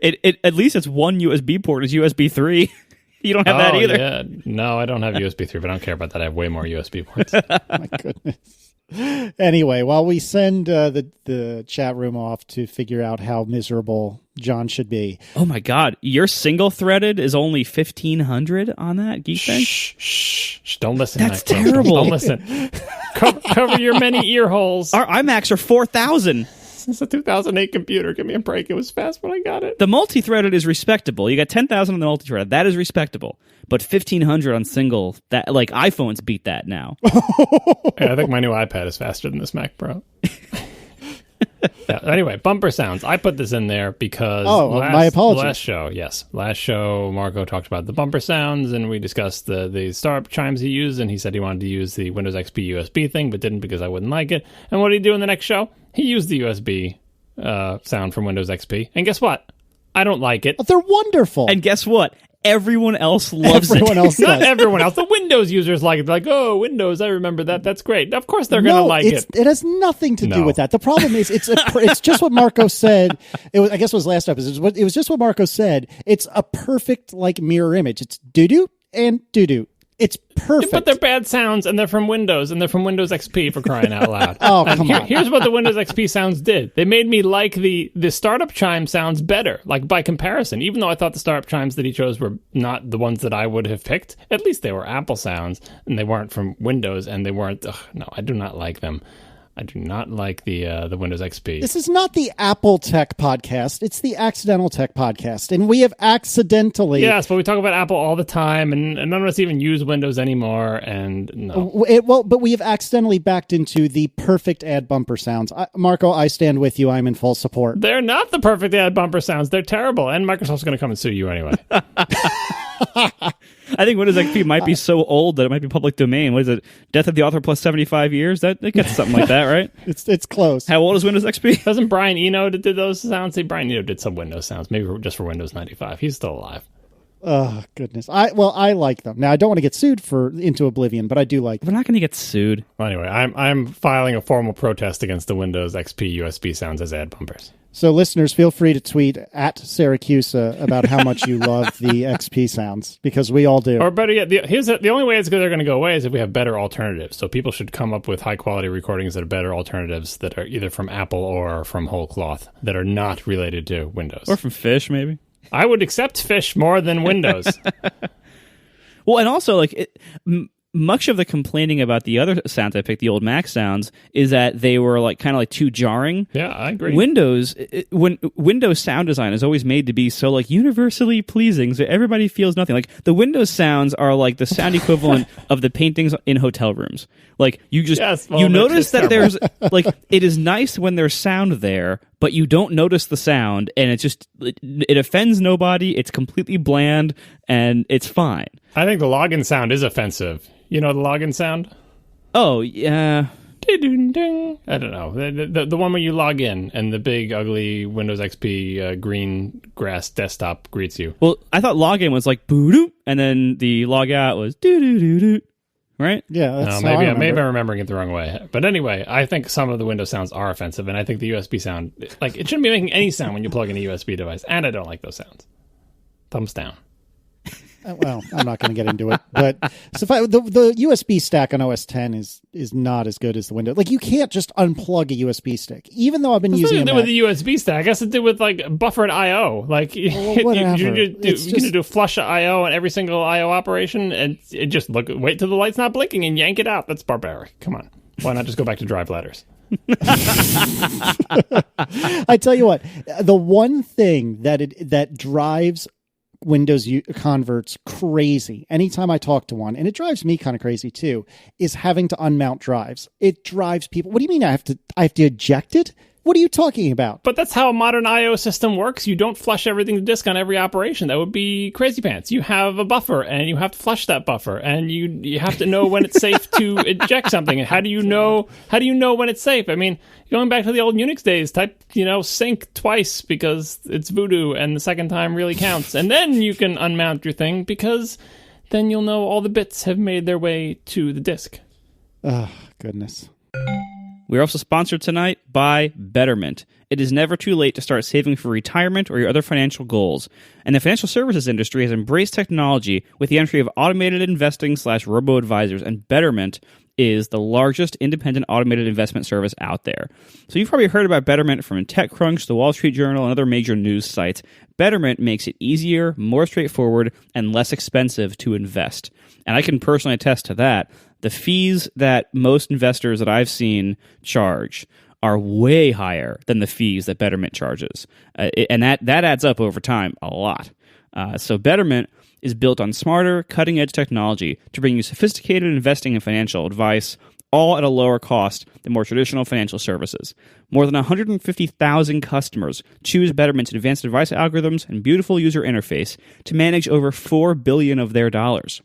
It at least it's one USB port is USB 3. You don't have that either. Yeah. No, I don't have USB 3, but I don't care about that. I have way more USB ports. My goodness. Anyway, while we send the chat room off to figure out how miserable John should be. Oh my God. Your single-threaded is only 1,500 on that Geekbench? Shh. Don't listen. That's terrible. Don't listen. Cover your many ear holes. Our iMacs are 4,000. It's a 2008 computer. Give me a break. It was fast when I got it. The multi-threaded is respectable. You got 10,000 on the multi-threaded. That is respectable. But 1,500 on single, that like iPhones beat that now. Yeah, I think my new iPad is faster than this Mac Pro. Yeah, anyway, bumper sounds. I put this in there because my apologies. Last show, Marco talked about the bumper sounds, and we discussed the startup chimes he used, and he said he wanted to use the Windows XP USB thing, but didn't because I wouldn't like it. And what did he do in the next show? He used the USB sound from Windows XP, and guess what? I don't like it. But they're wonderful. And guess what? Everyone else loves it. Not everyone else. The Windows users like it. Like, oh, Windows, I remember that. That's great. Of course they're going to like it. It has nothing to do with that. The problem is it's just what Marco said. I guess it was last episode. It was just what Marco said. It's a perfect like mirror image. It's doo-doo and doo-doo. It's perfect. But they're bad sounds, and they're from Windows, and they're from Windows XP, for crying out loud. Come on. Here's what the Windows XP sounds did. They made me like the startup chime sounds better, like by comparison. Even though I thought the startup chimes that he chose were not the ones that I would have picked, at least they were Apple sounds, and they weren't from Windows, and they weren't... no, I do not like them. I do not like the Windows XP. This is not the Apple Tech podcast. It's the Accidental Tech podcast. And we have accidentally... Yes, but we talk about Apple all the time, and none of us even use Windows anymore, and no. But we have accidentally backed into the perfect ad bumper sounds. Marco, I stand with you. I'm in full support. They're not the perfect ad bumper sounds. They're terrible, and Microsoft's going to come and sue you anyway. I think Windows XP might be so old that it might be public domain. What is it? Death of the author plus 75 years? That gets something like that, right? It's close. How old is Windows XP? Doesn't Brian Eno did those sounds? Brian Eno did some Windows sounds, maybe just for Windows 95. He's still alive. Oh, goodness. I like them. Now, I don't want to get sued into oblivion, but I do like them. We're not going to get sued. Well, anyway, I'm filing a formal protest against the Windows XP USB sounds as ad bumpers. So, listeners, feel free to tweet at Syracusa about how much you love the XP sounds, because we all do. Or better yet, the only way they're going to go away is if we have better alternatives. So people should come up with high-quality recordings that are better alternatives that are either from Apple or from whole cloth that are not related to Windows. Or from Fish, maybe. I would accept Fish more than Windows. Well, and also, much of the complaining about the other sounds I picked, the old Mac sounds, is that they were kind of too jarring. Yeah, I agree. Windows sound design is always made to be so universally pleasing, so everybody feels nothing. The Windows sounds are the sound equivalent of the paintings in hotel rooms. You notice that there's it is nice when there's sound there, but you don't notice the sound, and it offends nobody. It's completely bland, and it's fine. I think the login sound is offensive. You know the login sound? Oh, yeah. Ding. I don't know. The one where you log in and the big, ugly Windows XP green grass desktop greets you. Well, I thought login was boo-doo, and then the log out was doo-doo-doo-doo. Right? Yeah, that's maybe I'm remembering it the wrong way. But anyway, I think some of the Windows sounds are offensive, and I think the USB sound, it shouldn't be making any sound when you plug in a USB device, and I don't like those sounds. Thumbs down. Well, I'm not going to get into it, but the USB stack on OS X is not as good as the Windows. You can't just unplug a USB stick, even though I've been using it. With the USB stack, it has to do with buffered I/O. You're going to do flush I/O on every single I/O operation, and wait till the light's not blinking and yank it out. That's barbaric. Come on, why not just go back to drive letters? I tell you what, the one thing that drives Windows converts crazy anytime I talk to one, and it drives me kind of crazy too, is having to unmount drives. It drives people. What do you mean I have to eject it? What are you talking about? But that's how a modern I/O system works. You don't flush everything to disk on every operation. That would be crazy pants. You have a buffer, and you have to flush that buffer, and you have to know when it's safe to eject something. And how do you know when it's safe? I mean, going back to the old Unix days, type sync twice because it's voodoo, and the second time really counts, and then you can unmount your thing because then you'll know all the bits have made their way to the disk. Oh, goodness. We're also sponsored tonight by Betterment. It is never too late to start saving for retirement or your other financial goals. And the financial services industry has embraced technology with the entry of automated investing / robo-advisors, and Betterment is the largest independent automated investment service out there. So you've probably heard about Betterment from TechCrunch, the Wall Street Journal, and other major news sites. Betterment makes it easier, more straightforward, and less expensive to invest. And I can personally attest to that. The fees that most investors that I've seen charge are way higher than the fees that Betterment charges. And that adds up over time a lot. So Betterment is built on smarter, cutting-edge technology to bring you sophisticated investing and financial advice, all at a lower cost than more traditional financial services. More than 150,000 customers choose Betterment's advanced advice algorithms and beautiful user interface to manage over $4 billion of their dollars.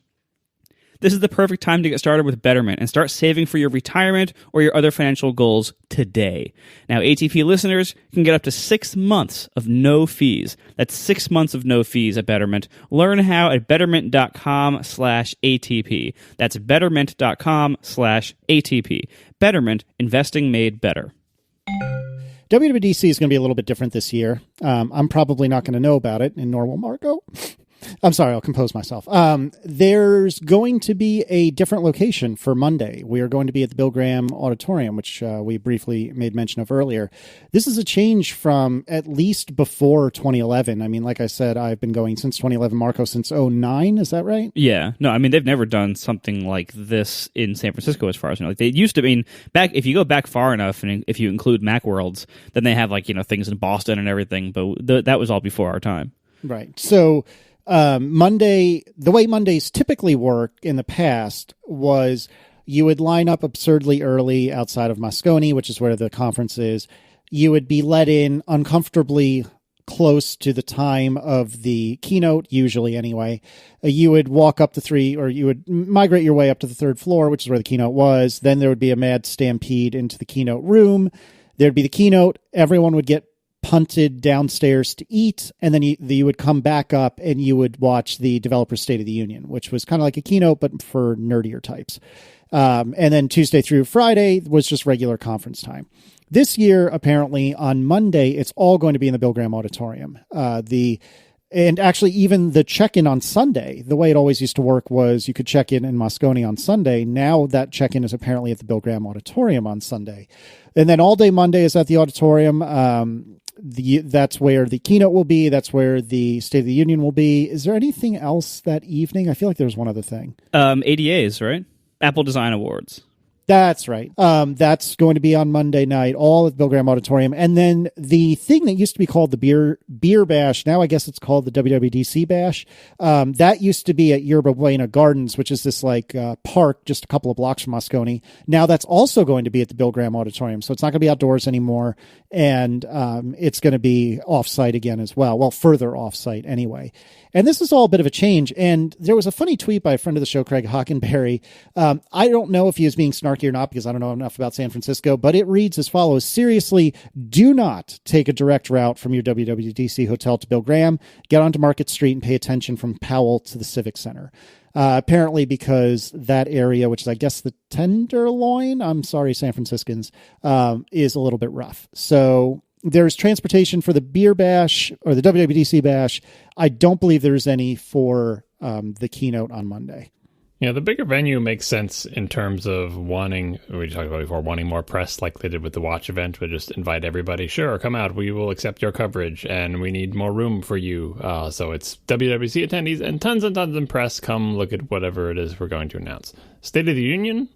This is the perfect time to get started with Betterment and start saving for your retirement or your other financial goals today. Now, ATP listeners can get up to 6 months of no fees. That's 6 months of no fees at Betterment. Learn how at betterment.com/ATP. That's betterment.com/ATP. Betterment, investing made better. WWDC is going to be a little bit different this year. I'm probably not going to know about it, and nor will Marco. I'm sorry, I'll compose myself. There's going to be a different location for Monday. We are going to be at the Bill Graham Auditorium, which we briefly made mention of earlier. This is a change from at least before 2011. I mean, like I said, I've been going since 2011, Marco, since 2009. Is that right? Yeah. No, I mean, they've never done something like this in San Francisco, as far as I know. They used to, I mean, back, if you go back far enough, and if you include Macworlds, then they have things in Boston and everything, but that was all before our time. Right. So Monday, the way Mondays typically work in the past was you would line up absurdly early outside of Moscone, which is where the conference is. You would be let in uncomfortably close to the time of the keynote, usually anyway, you would walk up or you would migrate your way up to the third floor, which is where the keynote was. Then there would be a mad stampede into the keynote room. There'd be the keynote. Everyone would get punted downstairs to eat, and then you would come back up and you would watch the Developer State of the Union, which was kind of like a keynote, but for nerdier types. And then Tuesday through Friday was just regular conference time. This year, apparently, on Monday, it's all going to be in the Bill Graham Auditorium. And actually, even the check-in on Sunday, the way it always used to work was you could check in Moscone on Sunday. Now that check-in is apparently at the Bill Graham Auditorium on Sunday. And then all day Monday is at the auditorium. That's where the keynote will be. That's where the State of the Union will be. Is there anything else that evening? I feel like there's one other thing. ADAs, right? Apple Design Awards. That's right. That's going to be on Monday night, all at the Bill Graham Auditorium. And then the thing that used to be called the Beer Bash, now I guess it's called the WWDC Bash. That used to be at Yerba Buena Gardens, which is this park just a couple of blocks from Moscone. Now that's also going to be at the Bill Graham Auditorium. So it's not going to be outdoors anymore. And it's going to be off-site again as well. Well, further off-site anyway. And this is all a bit of a change. And there was a funny tweet by a friend of the show, Craig Hockenberry. I don't know if he was being snarky or not because I don't know enough about San Francisco, but it reads as follows. Seriously, do not take a direct route from your WWDC hotel to Bill Graham. Get onto Market Street and pay attention from Powell to the Civic Center. Apparently because that area, which is, I guess, the Tenderloin, I'm sorry, San Franciscans, is a little bit rough. So there's transportation for the Beer Bash or the WWDC Bash. I don't believe there's any for the keynote on Monday. Yeah, the bigger venue makes sense in terms of wanting more press like they did with the Watch event, but just invite everybody. Sure, come out. We will accept your coverage, and we need more room for you. So it's WWDC attendees and tons of press. Come look at whatever it is we're going to announce. State of the Union?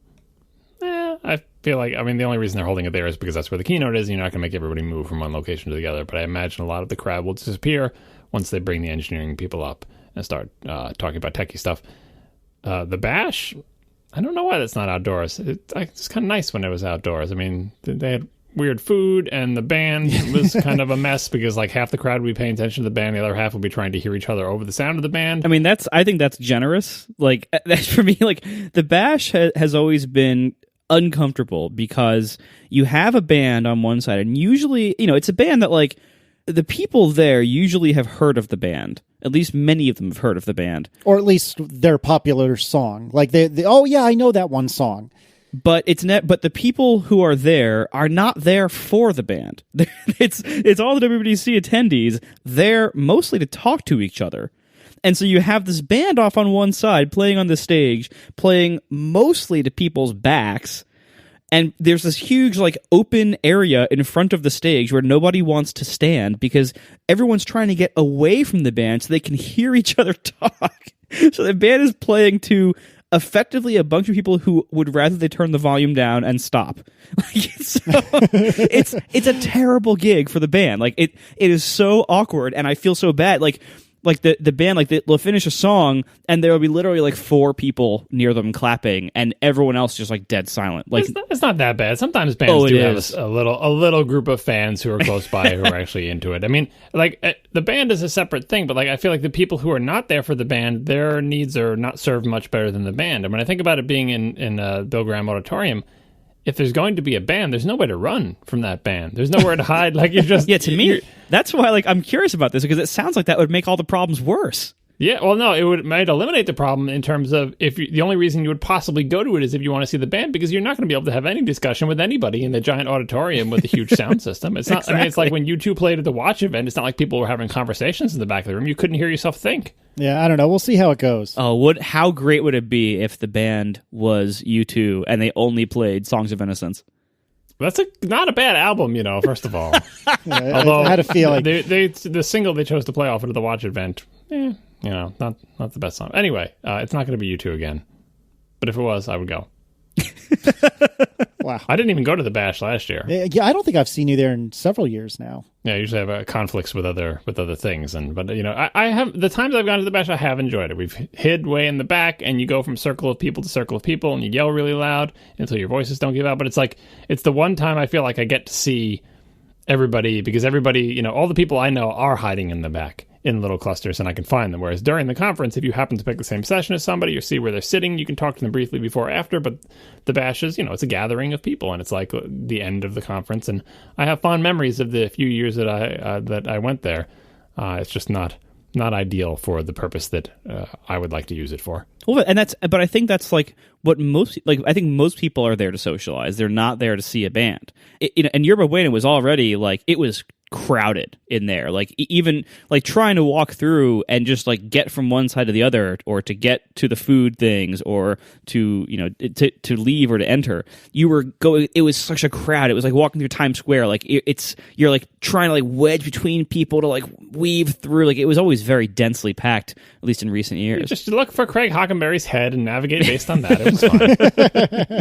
I feel like, the only reason they're holding it there is because that's where the keynote is, and you're not going to make everybody move from one location to the other. But I imagine a lot of the crowd will disappear once they bring the engineering people up and start talking about techie stuff. The Bash, I don't know why that's not outdoors. It's kind of nice when it was outdoors. They had weird food, and the band was kind of a mess because half the crowd would be paying attention to the band, the other half would be trying to hear each other over the sound of the band. I think that's generous. That's for me. The Bash has always been uncomfortable because you have a band on one side, and usually, it's a band that the people there usually have heard of the band. At least many of them have heard of the band. Or at least their popular song. Oh yeah, I know that one song. But but the people who are there are not there for the band. It's all the WWDC attendees there mostly to talk to each other. And so you have this band off on one side playing on the stage, playing mostly to people's backs. And there's this huge, open area in front of the stage where nobody wants to stand because everyone's trying to get away from the band so they can hear each other talk. So the band is playing to effectively a bunch of people who would rather they turn the volume down and stop. It's a terrible gig for the band. It is so awkward, and I feel so bad. The band, they'll finish a song, and there will be literally 4 people near them clapping, and everyone else just dead silent. It's not that bad. Sometimes bands do have a little group of fans who are close by who are actually into it. The band is a separate thing, but I feel like the people who are not there for the band, their needs are not served much better than the band. I think about it being in Bill Graham Auditorium. If there's going to be a band, there's nowhere to run from that band. There's nowhere to hide. You're just to me, that's why I'm curious about this because it sounds like that would make all the problems worse. Yeah, well, no, it might eliminate the problem in terms of the only reason you would possibly go to it is if you want to see the band because you're not going to be able to have any discussion with anybody in the giant auditorium with a huge sound system. It's not. Exactly. It's like when U2 played at the Watch event. It's not like people were having conversations in the back of the room. You couldn't hear yourself think. Yeah, I don't know. We'll see how it goes. Oh, how great would it be if the band was U2 and they only played Songs of Innocence? That's not a bad album, first of all. Yeah, although I had a feeling the single they chose to play off of the Watch event, not the best song. Anyway, it's not going to be U2 again. But if it was, I would go. Wow. I didn't even go to the Bash last year. Yeah, I don't think I've seen you there in several years now. Yeah, I usually have conflicts with other things, but I have the times I've gone to the Bash, I have enjoyed it. We've hid way in the back, and you go from circle of people to circle of people, and you yell really loud until your voices don't give out. But it's the one time I feel like I get to see everybody, because everybody, all the people I know are hiding in the back in little clusters, and I can find them. Whereas during the conference, if you happen to pick the same session as somebody or see where they're sitting, you can talk to them briefly before or after. But the bash is, it's a gathering of people, and it's like the end of the conference. And I have fond memories of the few years that I went there. It's just not ideal for the purpose that I would like to use it for. Well, but I think that's like what I think most people are there to socialize. They're not there to see a band. And Yerba Buena was already it was crowded in there. Even trying to walk through and just get from one side to the other, or to get to the food things, or to to leave or to enter. You were going. It was such a crowd. It was like walking through Times Square. You're trying to wedge between people to weave through. It was always very densely packed, at least in recent years. You just look for Craig Hockenberry's head and navigate based on that. It was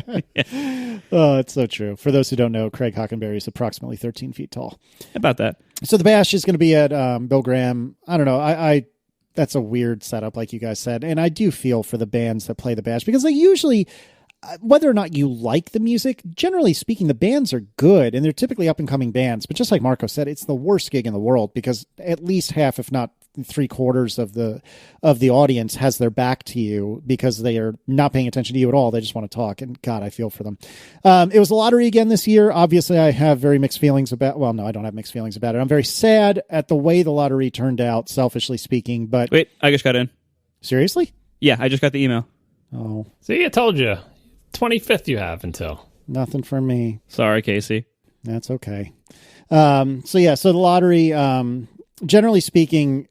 fine. Yeah. Oh, it's so true. For those who don't know, Craig Hockenberry is approximately 13 feet tall. About that. So the bash is going to be at Bill Graham. I don't know. I that's a weird setup, like you guys said, and I do feel for the bands that play the bash, because they usually, whether or not you like the music, generally speaking, the bands are good, and they're typically up and coming bands. But just like Marco said, it's the worst gig in the world, because at least half, if not 3/4 of the audience has their back to you, because they are not paying attention to you at all. They just want to talk, and God, I feel for them. It was a lottery again this year. Obviously, I have very mixed feelings about. Well, no, I don't have mixed feelings about it. I'm very sad at the way the lottery turned out, selfishly speaking. But wait, I just got in. Seriously? Yeah, I just got the email. Oh, see, I told you, 25th you have until. Nothing for me. Sorry, Casey. That's okay. So the lottery. Generally speaking,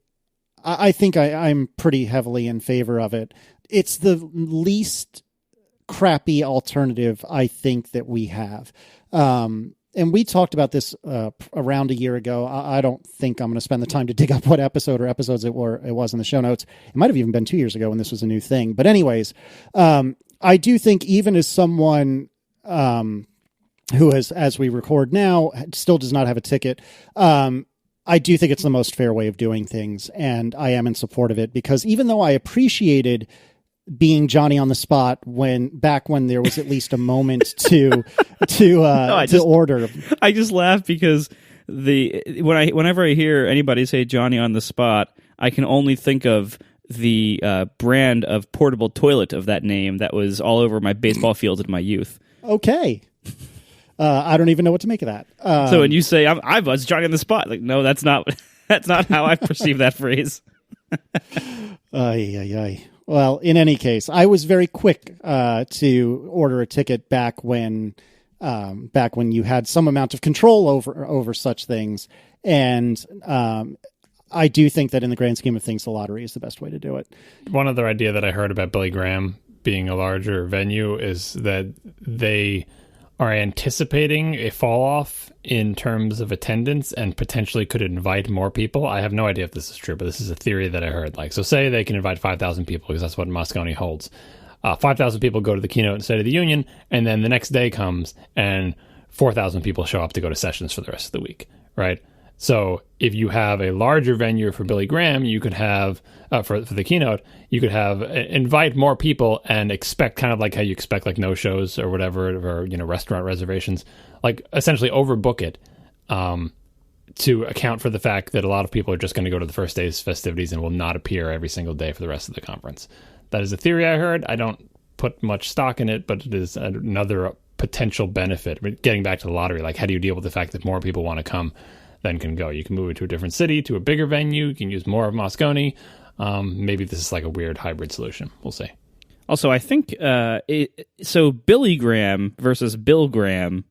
I think I'm pretty heavily in favor of it. It's the least crappy alternative, I think, that we have. And we talked about this around a year ago. I don't think I'm going to spend the time to dig up what episode or episodes it was in the show notes. It might have even been 2 years ago when this was a new thing. But anyways, I do think, even as someone who has, as we record now, still does not have a ticket, I do think it's the most fair way of doing things, and I am in support of it, because even though I appreciated being Johnny on the spot back when there was at least a moment to order. I just laugh because whenever I hear anybody say Johnny on the spot, I can only think of the brand of portable toilet of that name that was all over my baseball fields in my youth. Okay. I don't even know what to make of that. So when you say I was Johnny on the spot, no, that's not how I perceive that phrase. Well, in any case, I was very quick to order a ticket back when you had some amount of control over such things, and I do think that in the grand scheme of things, the lottery is the best way to do it. One other idea that I heard about Billy Graham being a larger venue is that they are anticipating a fall off in terms of attendance and potentially could invite more people. I have no idea if this is true, but this is a theory that I heard. So say they can invite 5,000 people, because that's what Moscone holds. 5,000 people go to the keynote and State of the Union, and then the next day comes and 4,000 people show up to go to sessions for the rest of the week, right? So if you have a larger venue for Billy Graham, you could have, for the keynote, you could have invite more people and expect, kind of like how you expect no shows or whatever, or restaurant reservations, essentially overbook it to account for the fact that a lot of people are just going to go to the first day's festivities and will not appear every single day for the rest of the conference. That is a theory I heard. I don't put much stock in it, but it is another potential benefit. Getting back to the lottery, how do you deal with the fact that more people want to come than can go? You can move it to a different city, to a bigger venue. You can use more of Moscone. Maybe this is a weird hybrid solution. We'll see. Also, I think so. Billy Graham versus Bill Graham.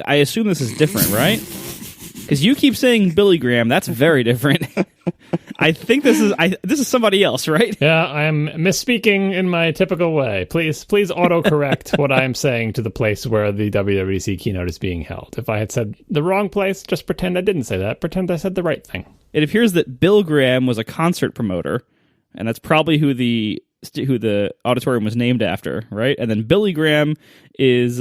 I assume this is different, right? Because you keep saying Billy Graham. That's very different. I think this is somebody else, right? Yeah, I'm misspeaking in my typical way. Please autocorrect what I am saying to the place where the WWDC keynote is being held. If I had said the wrong place, just pretend I didn't say that. Pretend I said the right thing. It appears that Bill Graham was a concert promoter, and that's probably who the auditorium was named after, right? And then Billy Graham was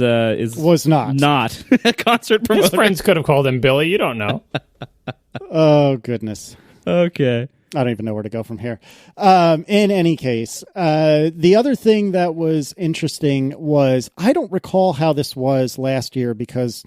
not a concert promoter. His friends could have called him Billy. You don't know. Oh, goodness. Okay. I don't even know where to go from here. In any case, the other thing that was interesting was, I don't recall how this was last year, because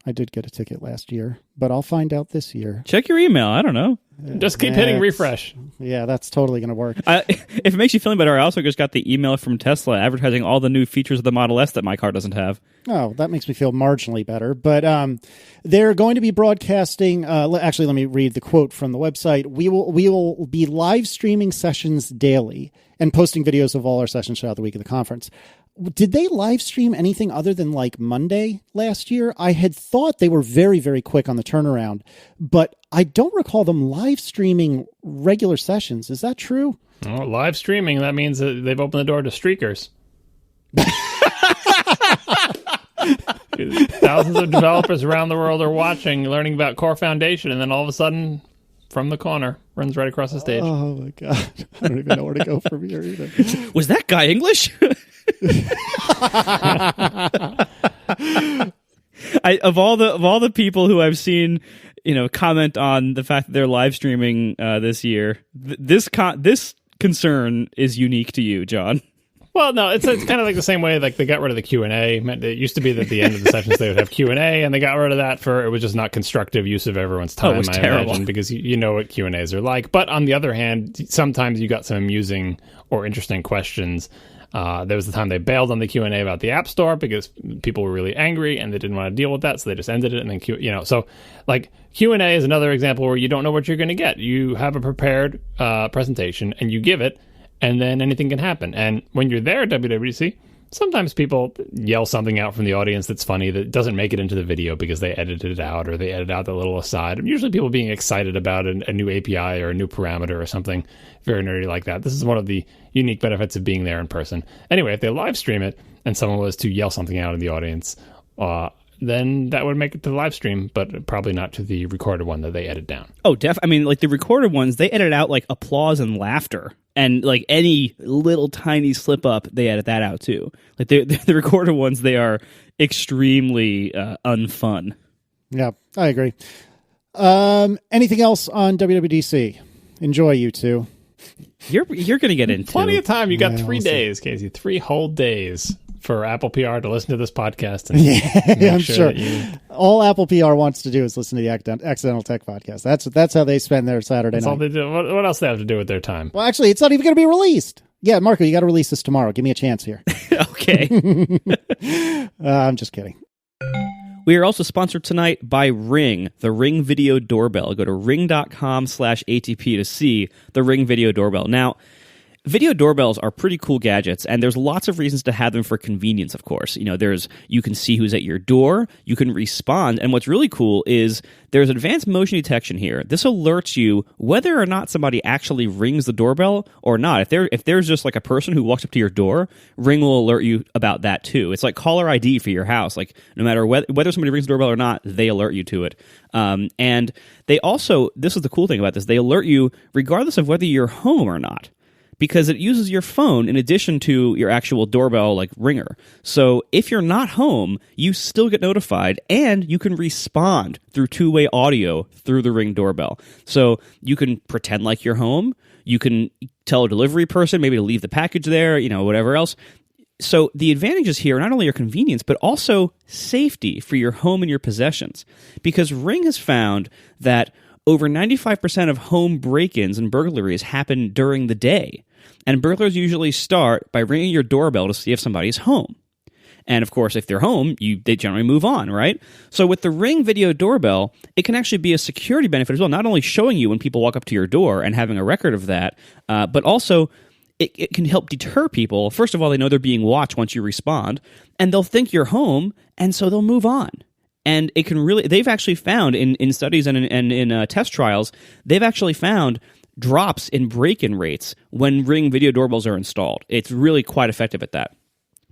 I did get a ticket last year, but I'll find out this year. Check your email. I don't know. Just keep hitting refresh. Yeah, that's totally going to work. If it makes you feel any better, I also just got the email from Tesla advertising all the new features of the Model S that my car doesn't have. Oh, that makes me feel marginally better. But they're going to be broadcasting. Actually, let me read the quote from the website. We will be live streaming sessions daily and posting videos of all our sessions throughout the week of the conference. Did they live stream anything other than like Monday last year? I had thought they were very, very quick on the turnaround, but I don't recall them live streaming regular sessions. Is that true? Well, live streaming, that means that they've opened the door to streakers. Thousands of developers around the world are watching, learning about Core Foundation, and then all of a sudden, from the corner, runs right across the stage. Oh my God. I don't even know where to go from here either. Was that guy English? Of all the people who I've seen, comment on the fact that they're live streaming this year, this concern is unique to you, John. Well, no, it's kind of like the same way like they got rid of the Q&A. It used to be that at the end of the sessions they would have Q&A, and they got rid of that it was just not constructive use of everyone's time. It was terrible. Imagine, because you know what Q&As are like. But on the other hand, sometimes you got some amusing or interesting questions. There was the time they bailed on the Q&A about the App Store because people were really angry and they didn't want to deal with that, so they just ended it. And then so like Q&A is another example where you don't know what you're going to get. You have a prepared presentation and you give it, and then anything can happen. And when you're there at WWDC, sometimes people yell something out from the audience that's funny that doesn't make it into the video because they edited it out or they edit out the little aside. Usually people being excited about a new API or a new parameter or something very nerdy like that. This is one of the unique benefits of being there in person. Anyway, if they live stream it and someone was to yell something out in the audience, then that would make it to the live stream, but probably not to the recorded one that they edit down. Oh, I mean, like the recorded ones, they edit out like applause and laughter. And like any little tiny slip up, they edit that out too. Like the recorded ones, they are extremely unfun. Yeah, I agree. Anything else on WWDC? Enjoy, you two. You're going to get into plenty of time. You got 3 days, Casey. 3 whole days for Apple PR to listen to this podcast. And yeah, I'm sure. All Apple PR wants to do is listen to the Accidental Tech Podcast. That's how they spend their Saturday night. All they do. What else do they have to do with their time? Well, actually, it's not even going to be released. Yeah, Marco, you got to release this tomorrow. Give me a chance here. Okay. I'm just kidding. We are also sponsored tonight by Ring, the Ring Video Doorbell. Go to ring.com/ATP to see the Ring Video Doorbell. Now, video doorbells are pretty cool gadgets, and there's lots of reasons to have them for convenience, of course. You can see who's at your door, you can respond, and what's really cool is there's advanced motion detection here. This alerts you whether or not somebody actually rings the doorbell or not. If there's just like a person who walks up to your door, Ring will alert you about that too. It's like caller ID for your house. Like no matter whether somebody rings the doorbell or not, they alert you to it. And they also, this is the cool thing about this, they alert you regardless of whether you're home or not, because it uses your phone in addition to your actual doorbell like ringer. So if you're not home, you still get notified, and you can respond through two-way audio through the Ring doorbell. So you can pretend like you're home, you can tell a delivery person maybe to leave the package there, whatever else. So the advantages here are not only your convenience, but also safety for your home and your possessions. Because Ring has found that over 95% of home break-ins and burglaries happen during the day. And burglars usually start by ringing your doorbell to see if somebody's home. And of course, if they're home, they generally move on, right? So with the Ring Video Doorbell, it can actually be a security benefit as well, not only showing you when people walk up to your door and having a record of that, but also it can help deter people. First of all, they know they're being watched once you respond, and they'll think you're home, and so they'll move on. And it can really, they've actually found in studies and in test trials, they've actually found drops in break-in rates when Ring video doorbells are installed. It's really quite effective at that.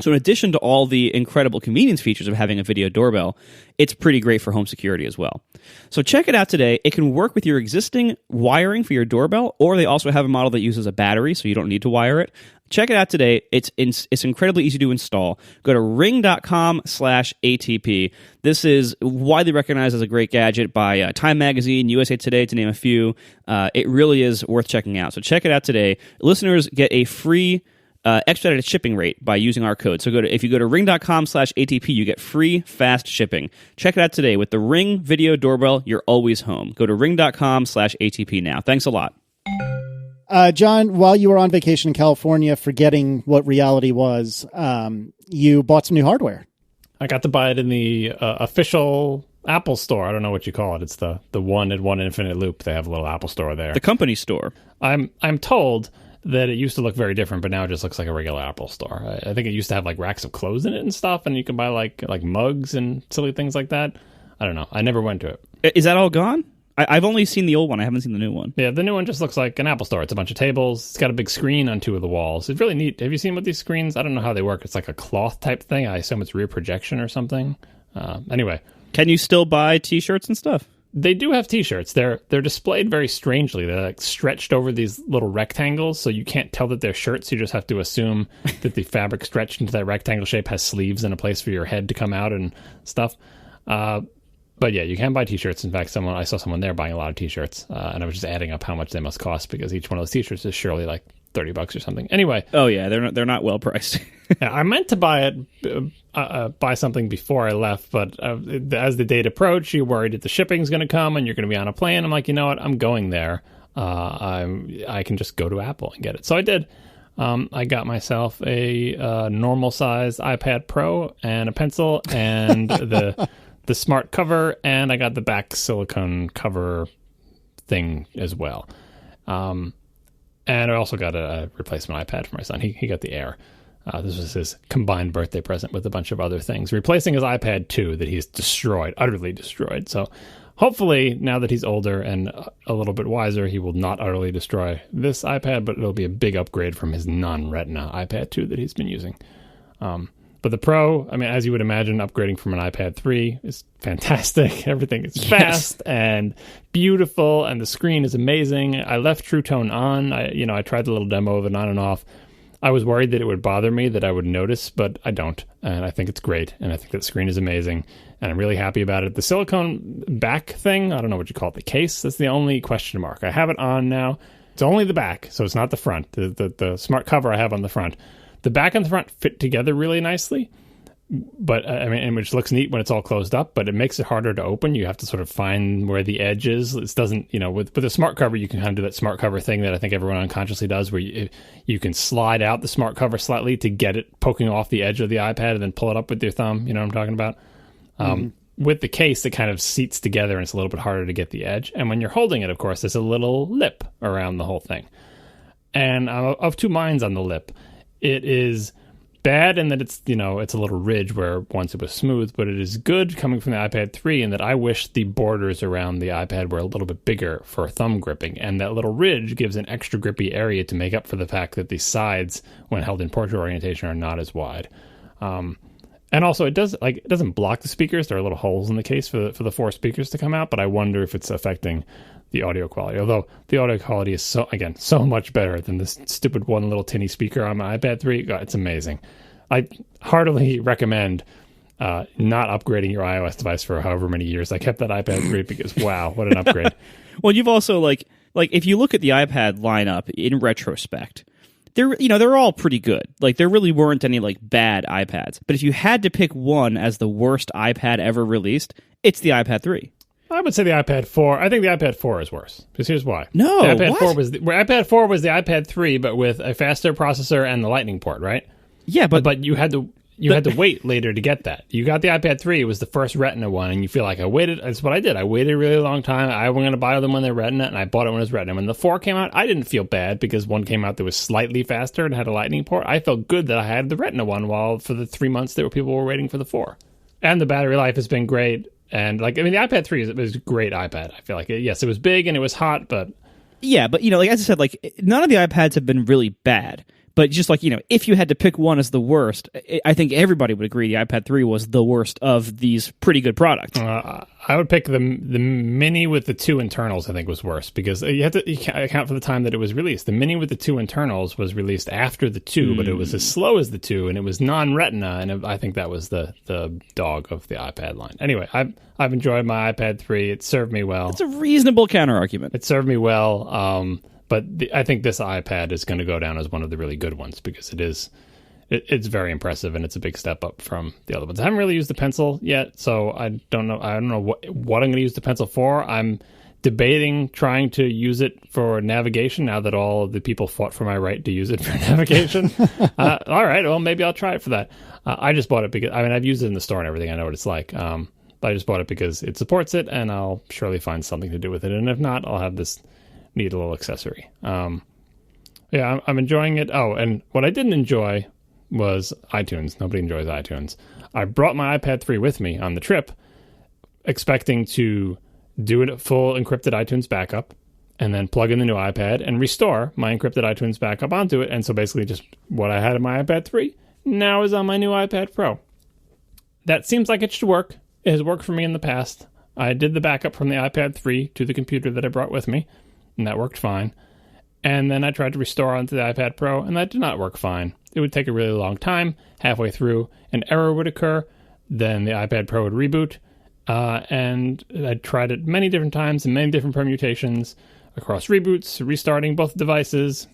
So in addition to all the incredible convenience features of having a video doorbell, it's pretty great for home security as well. So check it out today. It can work with your existing wiring for your doorbell, or they also have a model that uses a battery, so you don't need to wire it. Check it out today. It's incredibly easy to install. Go to ring.com/ATP. This is widely recognized as a great gadget by Time Magazine, USA Today, to name a few. It really is worth checking out. So check it out today. Listeners get a free expedited shipping rate by using our code. So if you go to ring.com/ATP, you get free fast shipping. Check it out today. With the Ring Video Doorbell, you're always home. Go to ring.com/ATP now. Thanks a lot. John, while you were on vacation in California, forgetting what reality was, you bought some new hardware. I got to buy it in the official Apple store. I don't know what you call it. It's the one at One Infinite Loop. They have a little Apple store there. The company store. I'm told that it used to look very different, but now it just looks like a regular Apple store. I think it used to have like racks of clothes in it and stuff, and you can buy like mugs and silly things like that. I don't know. I never went to it. Is that all gone? I've only seen the old one. I haven't seen the new one. Yeah, the new one just looks like an Apple store. It's a bunch of tables. It's got a big screen on two of the walls. It's really neat. Have you seen what these screens? I don't know how they work. It's like a cloth type thing. I assume it's rear projection or something. Anyway. Can you still buy T-shirts and stuff? They do have T-shirts. They're displayed very strangely. They're like stretched over these little rectangles, so you can't tell that they're shirts. You just have to assume that the fabric stretched into that rectangle shape has sleeves and a place for your head to come out and stuff. But yeah, you can buy T-shirts. In fact, I saw someone there buying a lot of T-shirts, and I was just adding up how much they must cost because each one of those T-shirts is surely like $30 or something. Anyway. Oh yeah, they're not well priced. Yeah, I meant to buy something before I left, but as the date approached, you're worried that the shipping's going to come and you're going to be on a plane. I'm like, you know what? I'm going there. I can just go to Apple and get it. So I did. I got myself a normal sized iPad Pro and a pencil and the smart cover, and I got the back silicone cover thing as well. And I also got a replacement iPad for my son. He got the Air. This was his combined birthday present with a bunch of other things, replacing his iPad 2 that he's destroyed, utterly destroyed. So hopefully, now that he's older and a little bit wiser, he will not utterly destroy this iPad, but it'll be a big upgrade from his non-Retina iPad 2 that he's been using. But the Pro, I mean, as you would imagine, upgrading from an iPad 3 is fantastic. Everything is fast and beautiful, and the screen is amazing. I left True Tone on. I tried the little demo of it on and off. I was worried that it would bother me, that I would notice, but I don't. And I think it's great, and I think that the screen is amazing, and I'm really happy about it. The silicone back thing, I don't know what you call it, the case, that's the only question mark. I have it on now. It's only the back, so it's not the front. The smart cover I have on the front. The back and the front fit together really nicely, but which looks neat when it's all closed up, but it makes it harder to open. You have to sort of find where the edge is. It doesn't, with a smart cover, you can kind of do that smart cover thing that I think everyone unconsciously does, where you can slide out the smart cover slightly to get it poking off the edge of the iPad and then pull it up with your thumb. You know what I'm talking about? With the case, it kind of seats together and it's a little bit harder to get the edge. And when you're holding it, of course, there's a little lip around the whole thing. And I'm of two minds on the lip. It is bad in that it's a little ridge where once it was smooth, but it is good coming from the iPad 3 in that I wish the borders around the iPad were a little bit bigger for thumb gripping, and that little ridge gives an extra grippy area to make up for the fact that the sides, when held in portrait orientation, are not as wide. And also, it doesn't block the speakers. There are little holes in the case for the four speakers to come out, but I wonder if it's affecting the audio quality. Although the audio quality is so much better than this stupid one little tinny speaker on my iPad 3. God, it's amazing. I heartily recommend not upgrading your iOS device for however many years. I kept that iPad 3 because wow, what an upgrade. Well, you've also like if you look at the iPad lineup in retrospect, they're all pretty good. Like there really weren't any like bad iPads. But if you had to pick one as the worst iPad ever released, it's the iPad 3. I would say the iPad 4. I think the iPad 4 is worse. Because here's why. No, the iPad what? 4 was the iPad 3, but with a faster processor and the Lightning port, right? Yeah, but you had to wait later to get that. You got the iPad 3. It was the first Retina one, and you feel like I waited. That's what I did. I waited a really long time. I was going to buy them when they're Retina, and I bought it when it was Retina. When the 4 came out, I didn't feel bad because one came out that was slightly faster and had a Lightning port. I felt good that I had the Retina one while for the 3 months people were waiting for the 4. And the battery life has been great. And the iPad 3 was a great iPad. I feel like yes, it was big and it was hot, but yeah, but as I said, none of the iPads have been really bad. But just if you had to pick one as the worst, I think everybody would agree the iPad 3 was the worst of these pretty good products. I would pick the Mini with the 2 internals, I think, was worse because you can't account for the time that it was released. The Mini with the 2 internals was released after the 2, but it was as slow as the 2, and it was non-Retina, and I think that was the dog of the iPad line. Anyway, I've enjoyed my iPad 3. It served me well. It's a reasonable counter-argument. It served me well, But I think this iPad is going to go down as one of the really good ones because it's very impressive and it's a big step up from the other ones. I haven't really used the pencil yet, so I don't know what I'm going to use the pencil for. I'm debating trying to use it for navigation now that all of the people fought for my right to use it for navigation. All right, well, maybe I'll try it for that. I just bought it because, I've used it in the store and everything. I know what it's like. But I just bought it because it supports it, and I'll surely find something to do with it. And if not, I'll have this neat little accessory. I'm enjoying it. Oh, and what I didn't enjoy was iTunes. Nobody enjoys iTunes. I brought my iPad 3 with me on the trip, expecting to do a full encrypted iTunes backup, and then plug in the new iPad and restore my encrypted iTunes backup onto it. And so basically just what I had in my iPad 3 now is on my new iPad Pro. That seems like it should work. It has worked for me in the past. I did the backup from the iPad 3 to the computer that I brought with me, and that worked fine. And then I tried to restore onto the iPad Pro, and that did not work fine. It would take a really long time. Halfway through, an error would occur. Then the iPad Pro would reboot. And I tried it many different times in many different permutations across reboots, restarting both devices,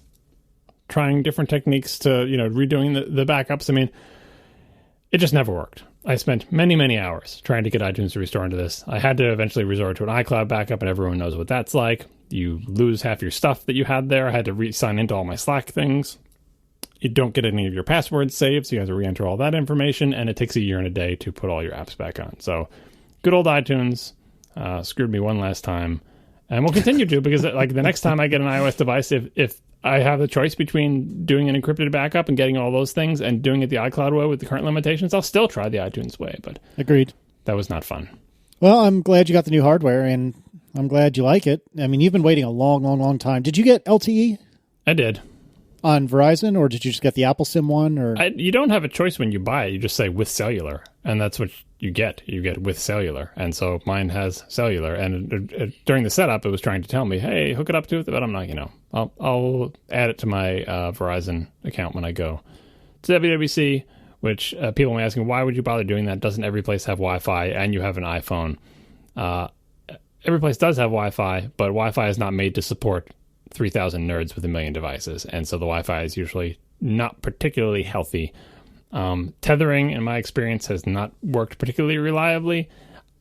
trying different techniques to, redoing the backups. I mean, it just never worked. I spent many, many hours trying to get iTunes to restore into this. I had to eventually resort to an iCloud backup, and everyone knows what that's like. You lose half your stuff that you had there. I had to re-sign into all my Slack things. You don't get any of your passwords saved, so you have to re-enter all that information, and it takes a year and a day to put all your apps back on. So good old iTunes screwed me one last time, and will continue to, because like the next time I get an iOS device, if I have the choice between doing an encrypted backup and getting all those things and doing it the iCloud way with the current limitations, I'll still try the iTunes way. But agreed. That was not fun. Well, I'm glad you got the new hardware, and I'm glad you like it. I mean, you've been waiting a long, long, long time. Did you get LTE? I did. On Verizon, or did you just get the Apple SIM one? Or you don't have a choice when you buy it. You just say with cellular, and that's what you get. You get with cellular, and so mine has cellular. And during the setup, it was trying to tell me, "Hey, hook it up to it," but I'm not. I'll add it to my Verizon account when I go to WWDC. Which people may be asking, why would you bother doing that? Doesn't every place have Wi-Fi and you have an iPhone? Every place does have Wi-Fi, but Wi-Fi is not made to support 3,000 nerds with a million devices, and so the Wi-Fi is usually not particularly healthy. Tethering, in my experience, has not worked particularly reliably.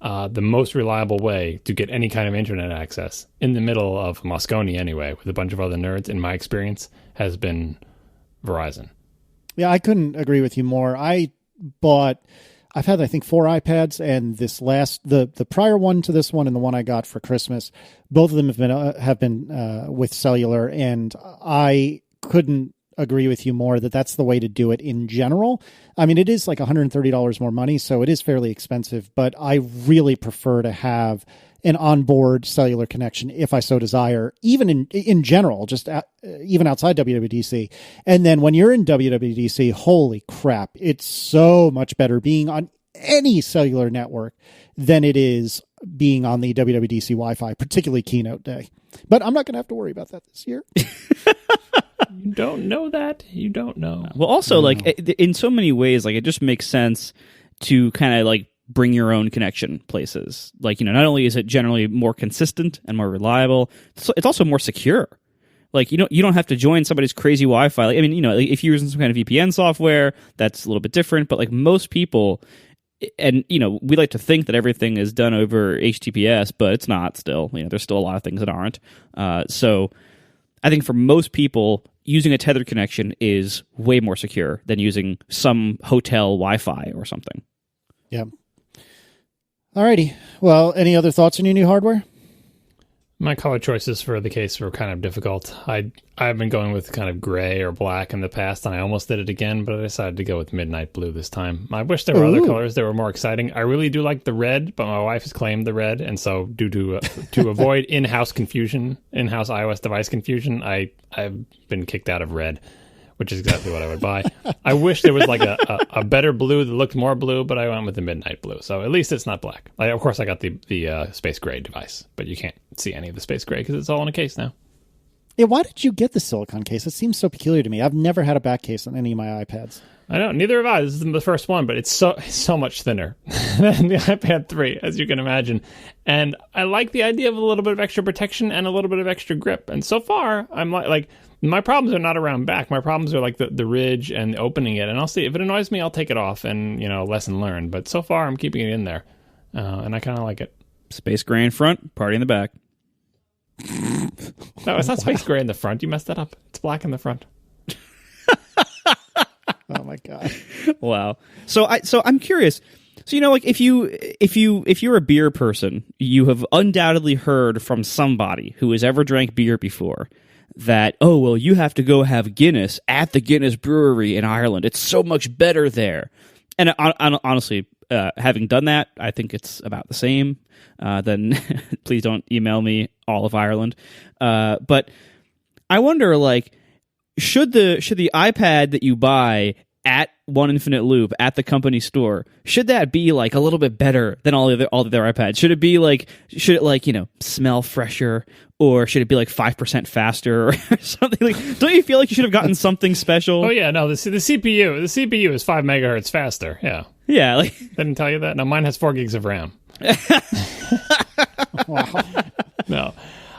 The most reliable way to get any kind of internet access, in the middle of Moscone anyway, with a bunch of other nerds, in my experience, has been Verizon. Yeah, I couldn't agree with you more. I've had, I think, 4 iPads, and this last, the prior one to this one and the one I got for Christmas, both of them have been with cellular, and I couldn't agree with you more that that's the way to do it in general. I mean, it is like $130 more money, so it is fairly expensive, but I really prefer to have an onboard cellular connection if I so desire, even in general, just even outside WWDC. And then when you're in WWDC, holy crap, it's so much better being on any cellular network than it is being on the WWDC Wi-Fi, particularly keynote day. But I'm not going to have to worry about that this year. You don't know that. You don't know. Well, also, like, in so many ways, like, it just makes sense to kind of, like, bring your own connection places. Like, not only is it generally more consistent and more reliable, it's also more secure. Like, you don't have to join somebody's crazy Wi-Fi. Like, I mean, if you're using some kind of VPN software, that's a little bit different. But like most people, and we like to think that everything is done over HTTPS, but it's not. Still, there's still a lot of things that aren't. So, I think for most people, using a tethered connection is way more secure than using some hotel Wi-Fi or something. Yeah. Alrighty. Well, any other thoughts on your new hardware? My color choices for the case were kind of difficult. I've been going with kind of gray or black in the past, and I almost did it again, but I decided to go with midnight blue this time. I wish there were other colors that were more exciting. I really do like the red, but my wife has claimed the red, and so due to avoid in-house confusion, in-house iOS device confusion, I've been kicked out of red, which is exactly what I would buy. I wish there was like a better blue that looked more blue, but I went with the midnight blue. So at least it's not black. Of course, I got the space gray device, but you can't see any of the space gray because it's all in a case now. Yeah, why did you get the silicone case? It seems so peculiar to me. I've never had a back case on any of my iPads. I know, neither have I. This is the first one, but it's so much thinner than the iPad 3, as you can imagine. And I like the idea of a little bit of extra protection and a little bit of extra grip. And so far, I'm like my problems are not around back. My problems are like the ridge and opening it. And I'll see if it annoys me, I'll take it off and lesson learned. But so far, I'm keeping it in there, and I kind of like it. Space gray in front, party in the back. No, it's not space gray in the front. You messed that up. It's black in the front. Oh my god! Wow. So I'm curious. So like if you're a beer person, you have undoubtedly heard from somebody who has ever drank beer before that you have to go have Guinness at the Guinness Brewery in Ireland. It's so much better there. And honestly, having done that, I think it's about the same. Then please don't email me all of Ireland. But I wonder, should the iPad that you buy at One Infinite Loop at the company store, should that be a little bit better than all the other iPads? Should it be should it smell fresher, or should it be 5% faster or something? Don't you feel like you should have gotten something special? Oh yeah, no, the CPU is 5 megahertz faster. Yeah. Yeah, they didn't tell you that? No, mine has 4 gigs of RAM. Wow. No.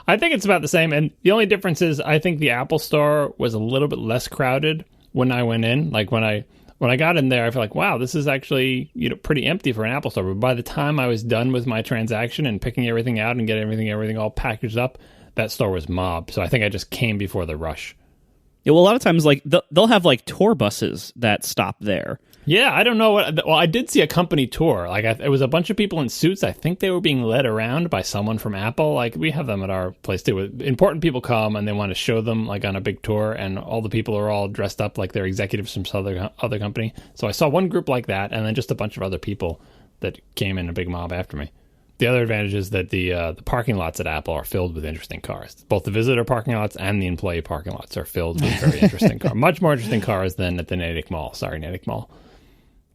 I think it's about the same, and the only difference is I think the Apple Store was a little bit less crowded when I went in. When I got in there, I feel like, wow, this is actually pretty empty for an Apple Store. But by the time I was done with my transaction and picking everything out and getting everything all packaged up, that store was mobbed. So I think I just came before the rush. Yeah, well, a lot of times they'll have tour buses that stop there. Yeah, I don't know well, I did see a company tour. It was a bunch of people in suits. I think they were being led around by someone from Apple. We have them at our place too. Important people come and they want to show them on a big tour, and all the people are all dressed up like they're executives from some other company. So I saw one group like that, and then just a bunch of other people that came in a big mob after me. The other advantage is that the parking lots at Apple are filled with interesting cars. Both the visitor parking lots and the employee parking lots are filled with very interesting cars. Much more interesting cars than at the Natick Mall. Sorry, Natick Mall.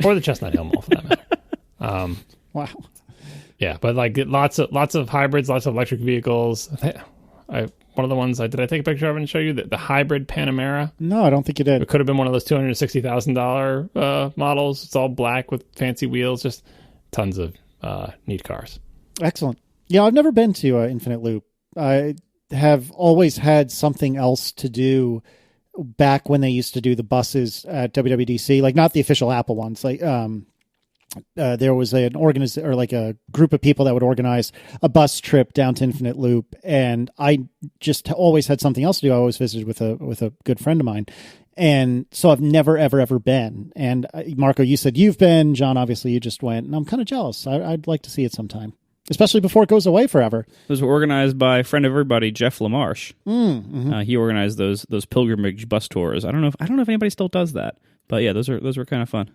Or the Chestnut Hill Mall, for that matter. Wow. Yeah, but lots of hybrids, lots of electric vehicles. One of the ones did I take a picture of and show you the hybrid Panamera? No, I don't think you did. It could have been one of those $260,000 models. It's all black with fancy wheels. Just tons of neat cars. Excellent. Yeah, I've never been to Infinite Loop. I have always had something else to do back when they used to do the buses at WWDC, not the official Apple ones. There was a group of people that would organize a bus trip down to Infinite Loop, and I just always had something else to do. I always visited with a good friend of mine, and so I've never ever been. And Marco, you said you've been. John, obviously you just went, and I'm kind of jealous. I'd like to see it sometime, especially before it goes away forever. Those were organized by a friend of everybody, Jeff LaMarche. Mm-hmm. He organized those pilgrimage bus tours. I don't know if anybody still does that, but yeah, those were kind of fun.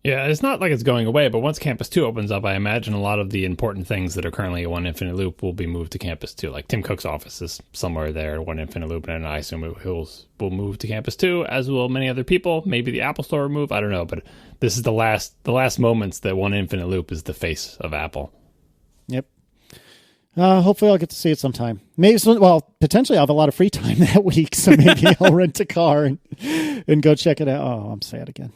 Yeah, it's not like it's going away, but once Campus 2 opens up, I imagine a lot of the important things that are currently at One Infinite Loop will be moved to Campus 2. Tim Cook's office is somewhere there at One Infinite Loop, and I assume will move to Campus 2, as will many other people. Maybe the Apple Store will move, I don't know, but this is the last moments that One Infinite Loop is the face of Apple. Yep. Hopefully I'll get to see it sometime. Potentially I'll have a lot of free time that week, so maybe I'll rent a car and go check it out. Oh, I'm sad again.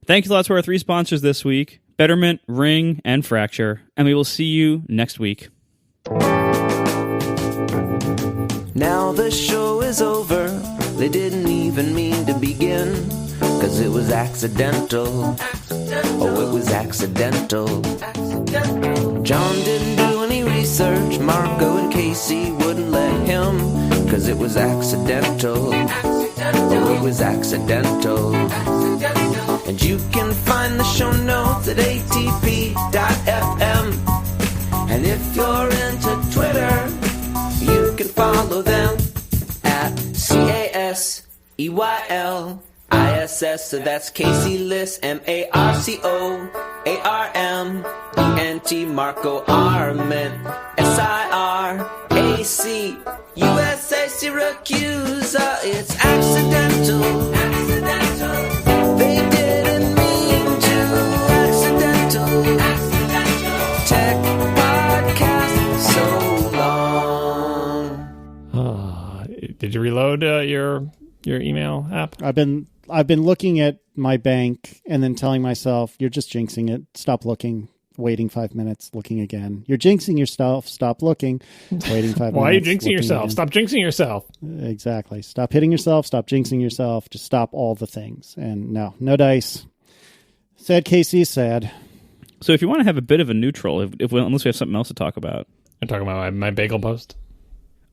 Thanks a lot to our 3 sponsors this week, Betterment, Ring, and Fracture, and we will see you next week. Now the show is over. They didn't even mean to begin, 'cause it was accidental. Oh, it was accidental. John didn't do any research. Marco and Casey wouldn't let him, 'cause it was accidental. Oh, it was accidental. And you can find the show notes at atp.fm. And if you're into Twitter, you can follow them at CASEYLISS. So that's Casey Liss, MarcoArment, Marco Arment, SIRAC, USA Syracuse. It's accidental. They didn't mean to. Accidental. Tech podcast so long. Did you reload your email app? I've been looking at my bank and then telling myself, "You're just jinxing it. Stop looking." Waiting 5 minutes, looking again. You're jinxing yourself. Stop looking. Waiting 5 minutes. Why are you jinxing yourself? Again. Stop jinxing yourself. Exactly. Stop hitting yourself. Stop jinxing yourself. Just stop all the things. And no dice. Sad Casey is sad. So if you want to have a bit of a neutral, unless we have something else to talk about. I'm talking about my bagel post.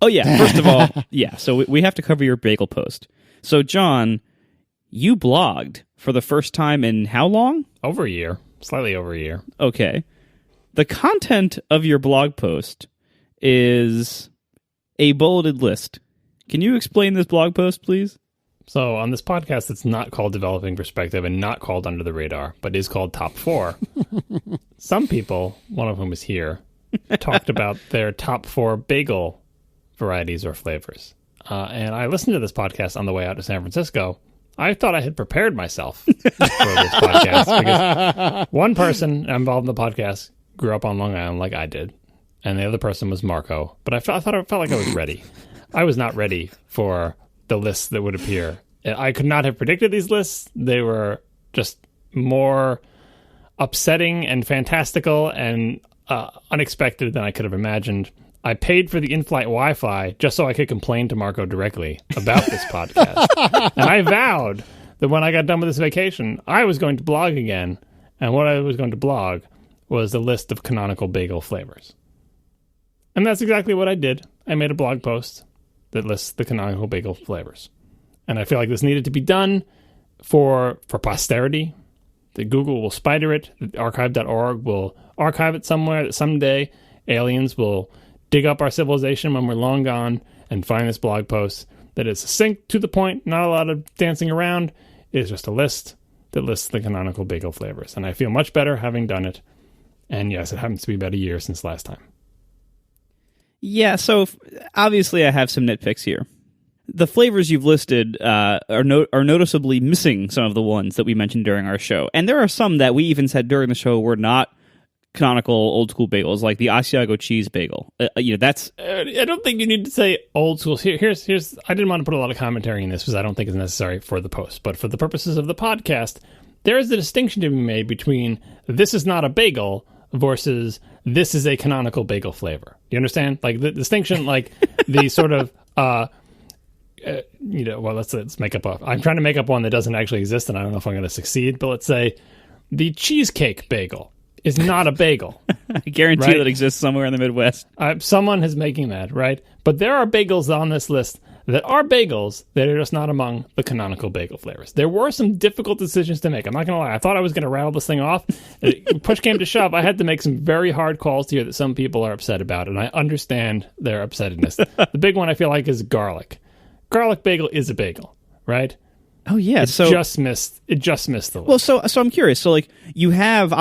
Oh, yeah. First of all, yeah. So we have to cover your bagel post. So, John, you blogged for the first time in how long? Over a year. Slightly over a year. Okay. The content of your blog post is a bulleted list. Can you explain this blog post, please? So on this podcast, it's not called Developing Perspective and not called Under the Radar, but is called Top 4. Some people, one of whom is here, talked about their top 4 bagel varieties or flavors. And I listened to this podcast on the way out to San Francisco. I thought I had prepared myself for this podcast because one person involved in the podcast grew up on Long Island like I did, and the other person was Marco. But I felt like I was ready. I was not ready for the lists that would appear. I could not have predicted these lists. They were just more upsetting and fantastical and unexpected than I could have imagined. I paid for the in-flight Wi-Fi just so I could complain to Marco directly about this podcast. And I vowed that when I got done with this vacation, I was going to blog again. And what I was going to blog was a list of canonical bagel flavors. And that's exactly what I did. I made a blog post that lists the canonical bagel flavors. And I feel like this needed to be done for posterity. That Google will spider it. That archive.org will archive it somewhere. That someday aliens will dig up our civilization when we're long gone and find this blog post that is succinct, to the point, not a lot of dancing around. It is just a list that lists the canonical bagel flavors. And I feel much better having done it. And yes, it happens to be about a year since last time. Yeah, so obviously I have some nitpicks here. The flavors you've listed are noticeably missing some of the ones that we mentioned during our show. And there are some that we even said during the show were not canonical old school bagels, like the Asiago cheese bagel. That's. I don't think you need to say old school. Here's. I didn't want to put a lot of commentary in this because I don't think it's necessary for the post. But for the purposes of the podcast, there is a distinction to be made between this is not a bagel versus this is a canonical bagel flavor. You understand? Like the distinction, like the sort of. Well, let's make up I'm trying to make up one that doesn't actually exist, and I don't know if I'm going to succeed. But let's say the cheesecake bagel is not a bagel. I guarantee that exists somewhere in the Midwest. Someone is making that, right? But there are bagels on this list that are bagels that are just not among the canonical bagel flavors. There were some difficult decisions to make. I'm not going to lie. I thought I was going to rattle this thing off. Push came to shove. I had to make some very hard calls here that some people are upset about, and I understand their upsetnedness. The big one I feel like is garlic. Garlic bagel is a bagel, right? Oh yeah, it just missed the list. Well, so I'm curious. So like you have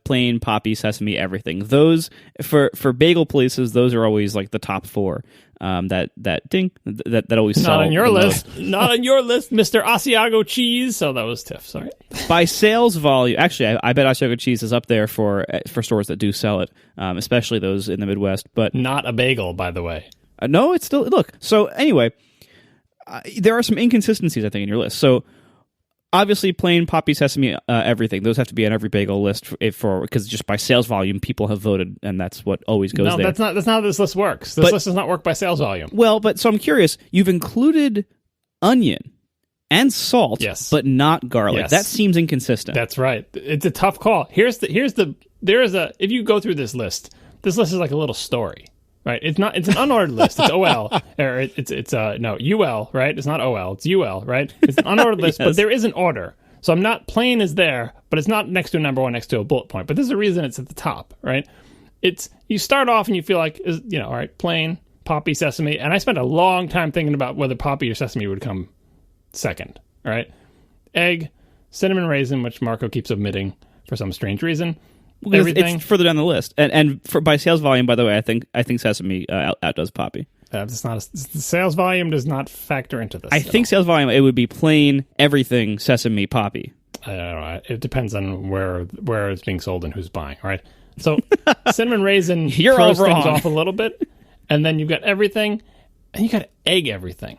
plain poppy, sesame, everything. Those for bagel places, those are always like the top 4. That always sell. Not on your list. Not on your list, Mr. Asiago cheese. So that was Tiff. Sorry. By sales volume, actually, I bet Asiago cheese is up there for stores that do sell it, especially those in the Midwest. But not a bagel, by the way. No, it's still look. So anyway. There are some inconsistencies, I think, in your list. So, obviously, plain poppy, sesame, everything. Those have to be on every bagel list because just by sales volume, people have voted, and that's what always goes there. No, that's not how this list works. This list does not work by sales volume. Well, so I'm curious. You've included onion and salt, yes, but not garlic. Yes. That seems inconsistent. That's right. It's a tough call. If you go through this list is like a little story. Right, it's an unordered list. It's OL, or it's UL, right? It's not OL, it's UL, right? It's an unordered list, but there is an order. So I'm not plain is there, but it's not next to a number one, next to a bullet point. But there's a reason it's at the top, right? It's you start off and you feel like all right, plain, poppy, sesame, and I spent a long time thinking about whether poppy or sesame would come second. All right, egg, cinnamon raisin, which Marco keeps omitting for some strange reason. It's further down the list, and by sales volume, by the way, I think sesame outdoes poppy. The sales volume does not factor into this. I think sales volume it would be plain everything sesame poppy. I don't know. It depends on where it's being sold and who's buying. Right. So cinnamon raisin throws things off a little bit, and then you've got everything, and you got to egg everything.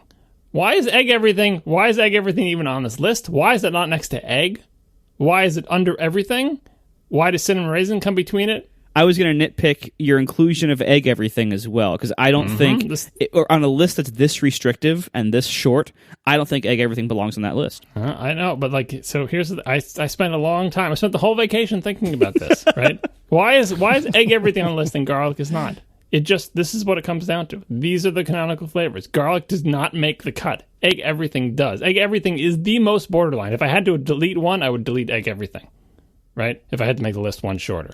Why is egg everything even on this list? Why is it not next to egg? Why is it under everything? Why does cinnamon raisin come between it? I was going to nitpick your inclusion of egg everything as well, because I don't think, or on a list that's this restrictive and this short, I don't think egg everything belongs on that list. I know, but like, so here's I spent a long time. I spent the whole vacation thinking about this, right? Why is egg everything on the list and garlic is not? This is what it comes down to. These are the canonical flavors. Garlic does not make the cut. Egg everything does. Egg everything is the most borderline. If I had to delete one, I would delete egg everything, right? If I had to make the list one shorter.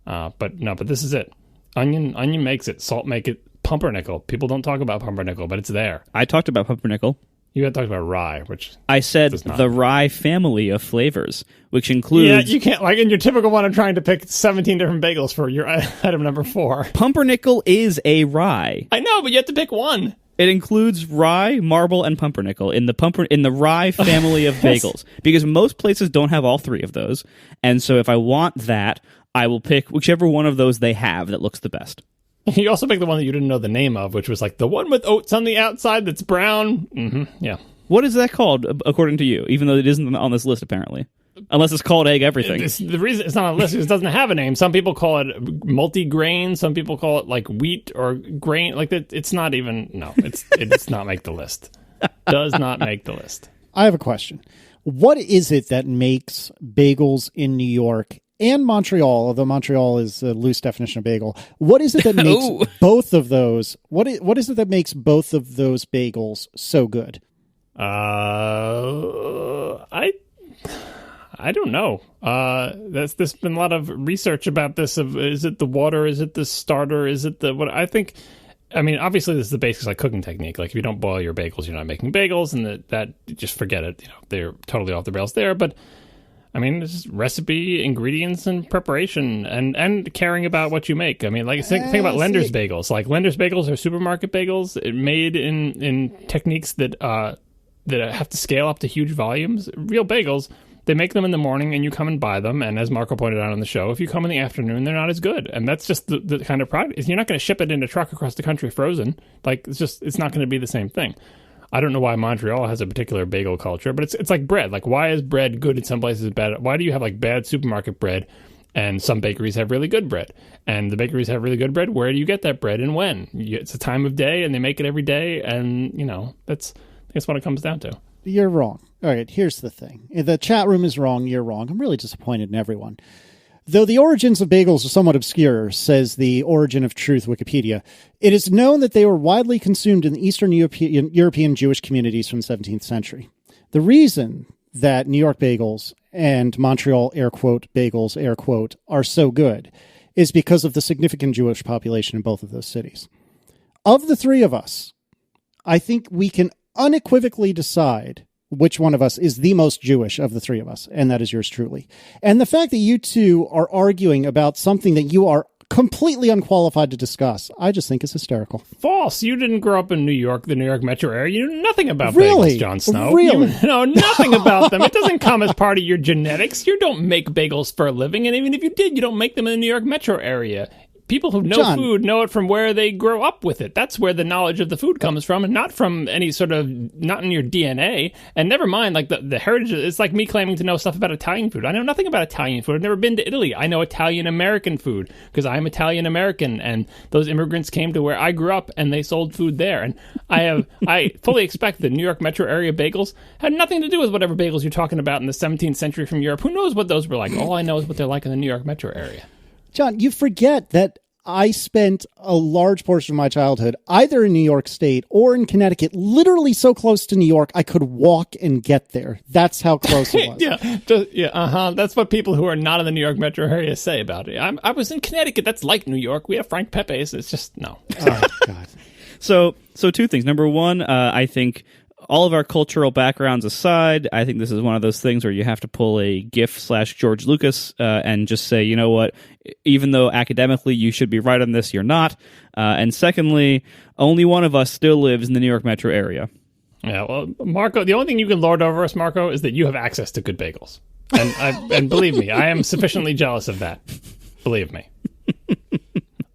But this is it. Onion makes it. Salt make it. Pumpernickel. People don't talk about pumpernickel, but it's there. I talked about pumpernickel. You had talked about rye, which I said the rye family of flavors, which includes... Yeah, you can't, like in your typical one of trying to pick 17 different bagels for your item number 4. Pumpernickel is a rye. I know, but you have to pick one. It includes rye, marble, and pumpernickel in the rye family of bagels, because most places don't have all 3 of those. And so if I want that, I will pick whichever one of those they have that looks the best. You also picked the one that you didn't know the name of, which was like the one with oats on the outside that's brown. Mm-hmm, yeah. What is that called, according to you? Even though it isn't on this list, apparently. Unless it's called egg everything. The reason it's not on the list is it doesn't have a name. Some people call it multi-grain. Some people call it like wheat or grain. Like it's not even. No, it does not make the list. Does not make the list. I have a question. What is it that makes bagels in New York and Montreal, although Montreal is a loose definition of bagel, what is it that makes both of those? What is it that makes both of those bagels so good? I don't know. There's been a lot of research about this. Is it the water? Is it the starter? Is it the what? I think. I mean, obviously, this is the basics like cooking technique. Like, if you don't boil your bagels, you're not making bagels, and that just forget it. You know, they're totally off the rails there. But I mean, it's just recipe, ingredients, and preparation, and caring about what you make. I mean, like think about Lender's bagels. Like Lender's bagels are supermarket bagels made in techniques that have to scale up to huge volumes. Real bagels, they make them in the morning, and you come and buy them. And as Marco pointed out on the show, if you come in the afternoon, they're not as good. And that's just the kind of product. You're not going to ship it in a truck across the country frozen. Like it's not going to be the same thing. I don't know why Montreal has a particular bagel culture, but it's like bread. Like, why is bread good in some places bad? Why do you have like bad supermarket bread and some bakeries have really good bread? And the bakeries have really good bread. Where do you get that bread and when? It's a time of day and they make it every day. And, that's what it comes down to. You're wrong. All right, here's the thing. The chat room is wrong. You're wrong. I'm really disappointed in everyone. Though the origins of bagels are somewhat obscure, says the Origin of Truth Wikipedia, it is known that they were widely consumed in the Eastern European Jewish communities from the 17th century. The reason that New York bagels and Montreal, air quote, bagels, air quote, are so good is because of the significant Jewish population in both of those cities. Of the 3 of us, I think we can unequivocally decide which one of us is the most Jewish of the 3 of us, and that is yours truly. And the fact that you two are arguing about something that you are completely unqualified to discuss, I just think is hysterical. False. You didn't grow up in New York, the New York metro area. You know nothing about Really? bagels, Jon Snow. Really? You know nothing about them. It doesn't come as part of your genetics. You don't make bagels for a living, and even if you did, you don't make them in the New York metro area. People who know John, food know it from where they grow up with it. That's where the knowledge of the food comes from, and not from any sort of, not in your DNA. And never mind, like the heritage, it's like me claiming to know stuff about Italian food. I know nothing about Italian food. I've never been to Italy. I know Italian-American food because I'm Italian-American, and those immigrants came to where I grew up, and they sold food there. And I fully expect the New York metro area bagels had nothing to do with whatever bagels you're talking about in the 17th century from Europe. Who knows what those were like? All I know is what they're like in the New York metro area. John, you forget that I spent a large portion of my childhood either in New York State or in Connecticut, literally so close to New York, I could walk and get there. That's how close it was. That's what people who are not in the New York metro area say about it. I was in Connecticut. That's like New York. We have Frank Pepe's. It's just, no. Oh, God. So 2 things. Number one, I think all of our cultural backgrounds aside, I think this is one of those things where you have to pull a GIF/George Lucas and just say, you know what, even though academically you should be right on this, you're not. And secondly, only one of us still lives in the New York metro area. Yeah, well, Marco, the only thing you can lord over us, Marco, is that you have access to good bagels. And believe me, I am sufficiently jealous of that. Believe me.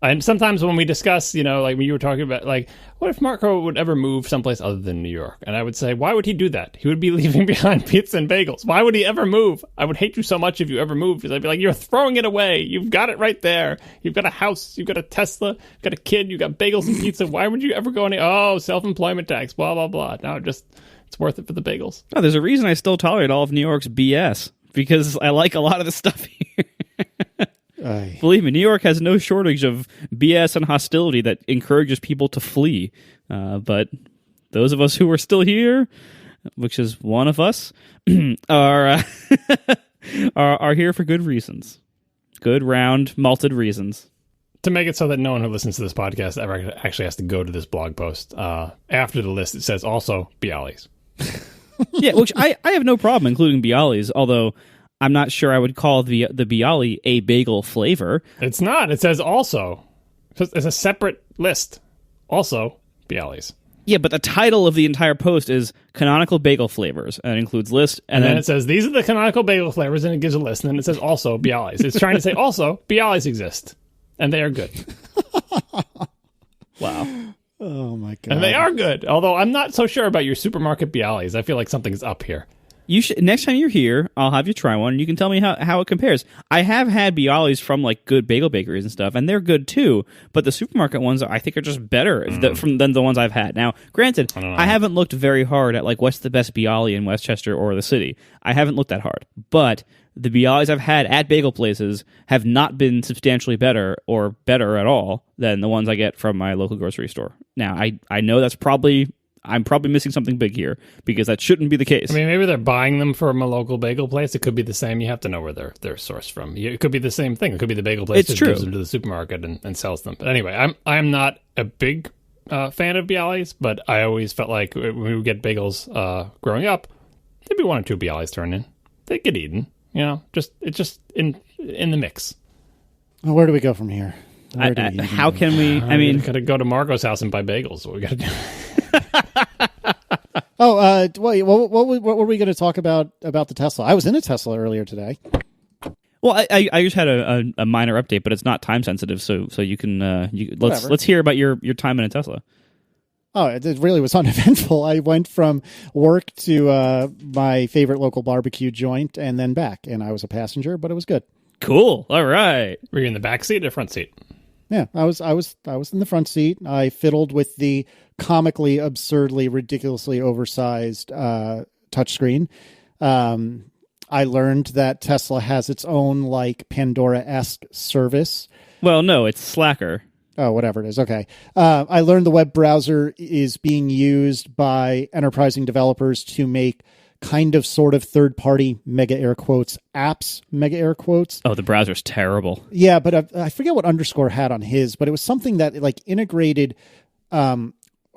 And sometimes when we discuss, like when you were talking about, like, what if Marco would ever move someplace other than New York? And I would say, why would he do that? He would be leaving behind pizza and bagels. Why would he ever move? I would hate you so much if you ever moved, because I'd be like, you're throwing it away. You've got it right there. You've got a house. You've got a Tesla. You've got a kid. You've got bagels and pizza. Why would you ever go self-employment tax, blah, blah, blah. No, it's worth it for the bagels. Oh, there's a reason I still tolerate all of New York's BS, because I like a lot of the stuff here. Believe me, New York has no shortage of BS and hostility that encourages people to flee. But those of us who are still here, which is one of us, are here for good reasons. Good, round, malted reasons. To make it so that no one who listens to this podcast ever actually has to go to this blog post, after the list, it says also Bialys. Yeah, which I have no problem including Bialys, although I'm not sure I would call the Bialy a bagel flavor. It's not. It says also. It's a separate list. Also, Bialys. Yeah, but the title of the entire post is Canonical Bagel Flavors, and it includes list. And then it says, these are the canonical bagel flavors, and it gives a list, and then it says also Bialys. It's trying to say also Bialys exist, and they are good. Wow. Oh, my God. And they are good, although I'm not so sure about your supermarket Bialys. I feel like something's up here. You should, next time you're here, I'll have you try one, and you can tell me how it compares. I have had Bialys from like good bagel bakeries and stuff, and they're good too. But the supermarket ones, I think, are just better than the ones I've had. Now, granted, I haven't looked very hard at like what's the best Bialy in Westchester or the city. I haven't looked that hard, but the Bialys I've had at bagel places have not been substantially better or better at all than the ones I get from my local grocery store. Now, I know I'm probably missing something big here, because that shouldn't be the case. I mean, maybe they're buying them from a local bagel place. It could be the same. You have to know where they're sourced from. It could be the same thing. It could be the bagel place that gives them to the supermarket and sells them. But anyway, I'm not a big fan of Bialys, but I always felt like when we would get bagels growing up, there'd be one or two Bialys thrown in. They'd get eaten. It's just in the mix. Well, where do we go from here? How can we? I mean, gotta go to Margot's house and buy bagels. What we gotta do? Wait, what were we going to talk about the Tesla? I was in a Tesla earlier today. Well, I just had a minor update, but it's not time sensitive, so you can let's hear about your time in a Tesla. Oh, it really was uneventful. I went from work to my favorite local barbecue joint and then back, and I was a passenger, but it was good. Cool. All right. Were you in the back seat or front seat? Yeah, I was in the front seat. I fiddled with the comically, absurdly, ridiculously oversized touchscreen. I learned that Tesla has its own like Pandora-esque service. Well, no, it's Slacker. Oh, whatever it is. Okay. I learned the web browser is being used by enterprising developers to make kind of sort of third-party mega air quotes apps, mega air quotes. Oh, the browser's terrible. Yeah, but I forget what Underscore had on his, but it was something that like integrated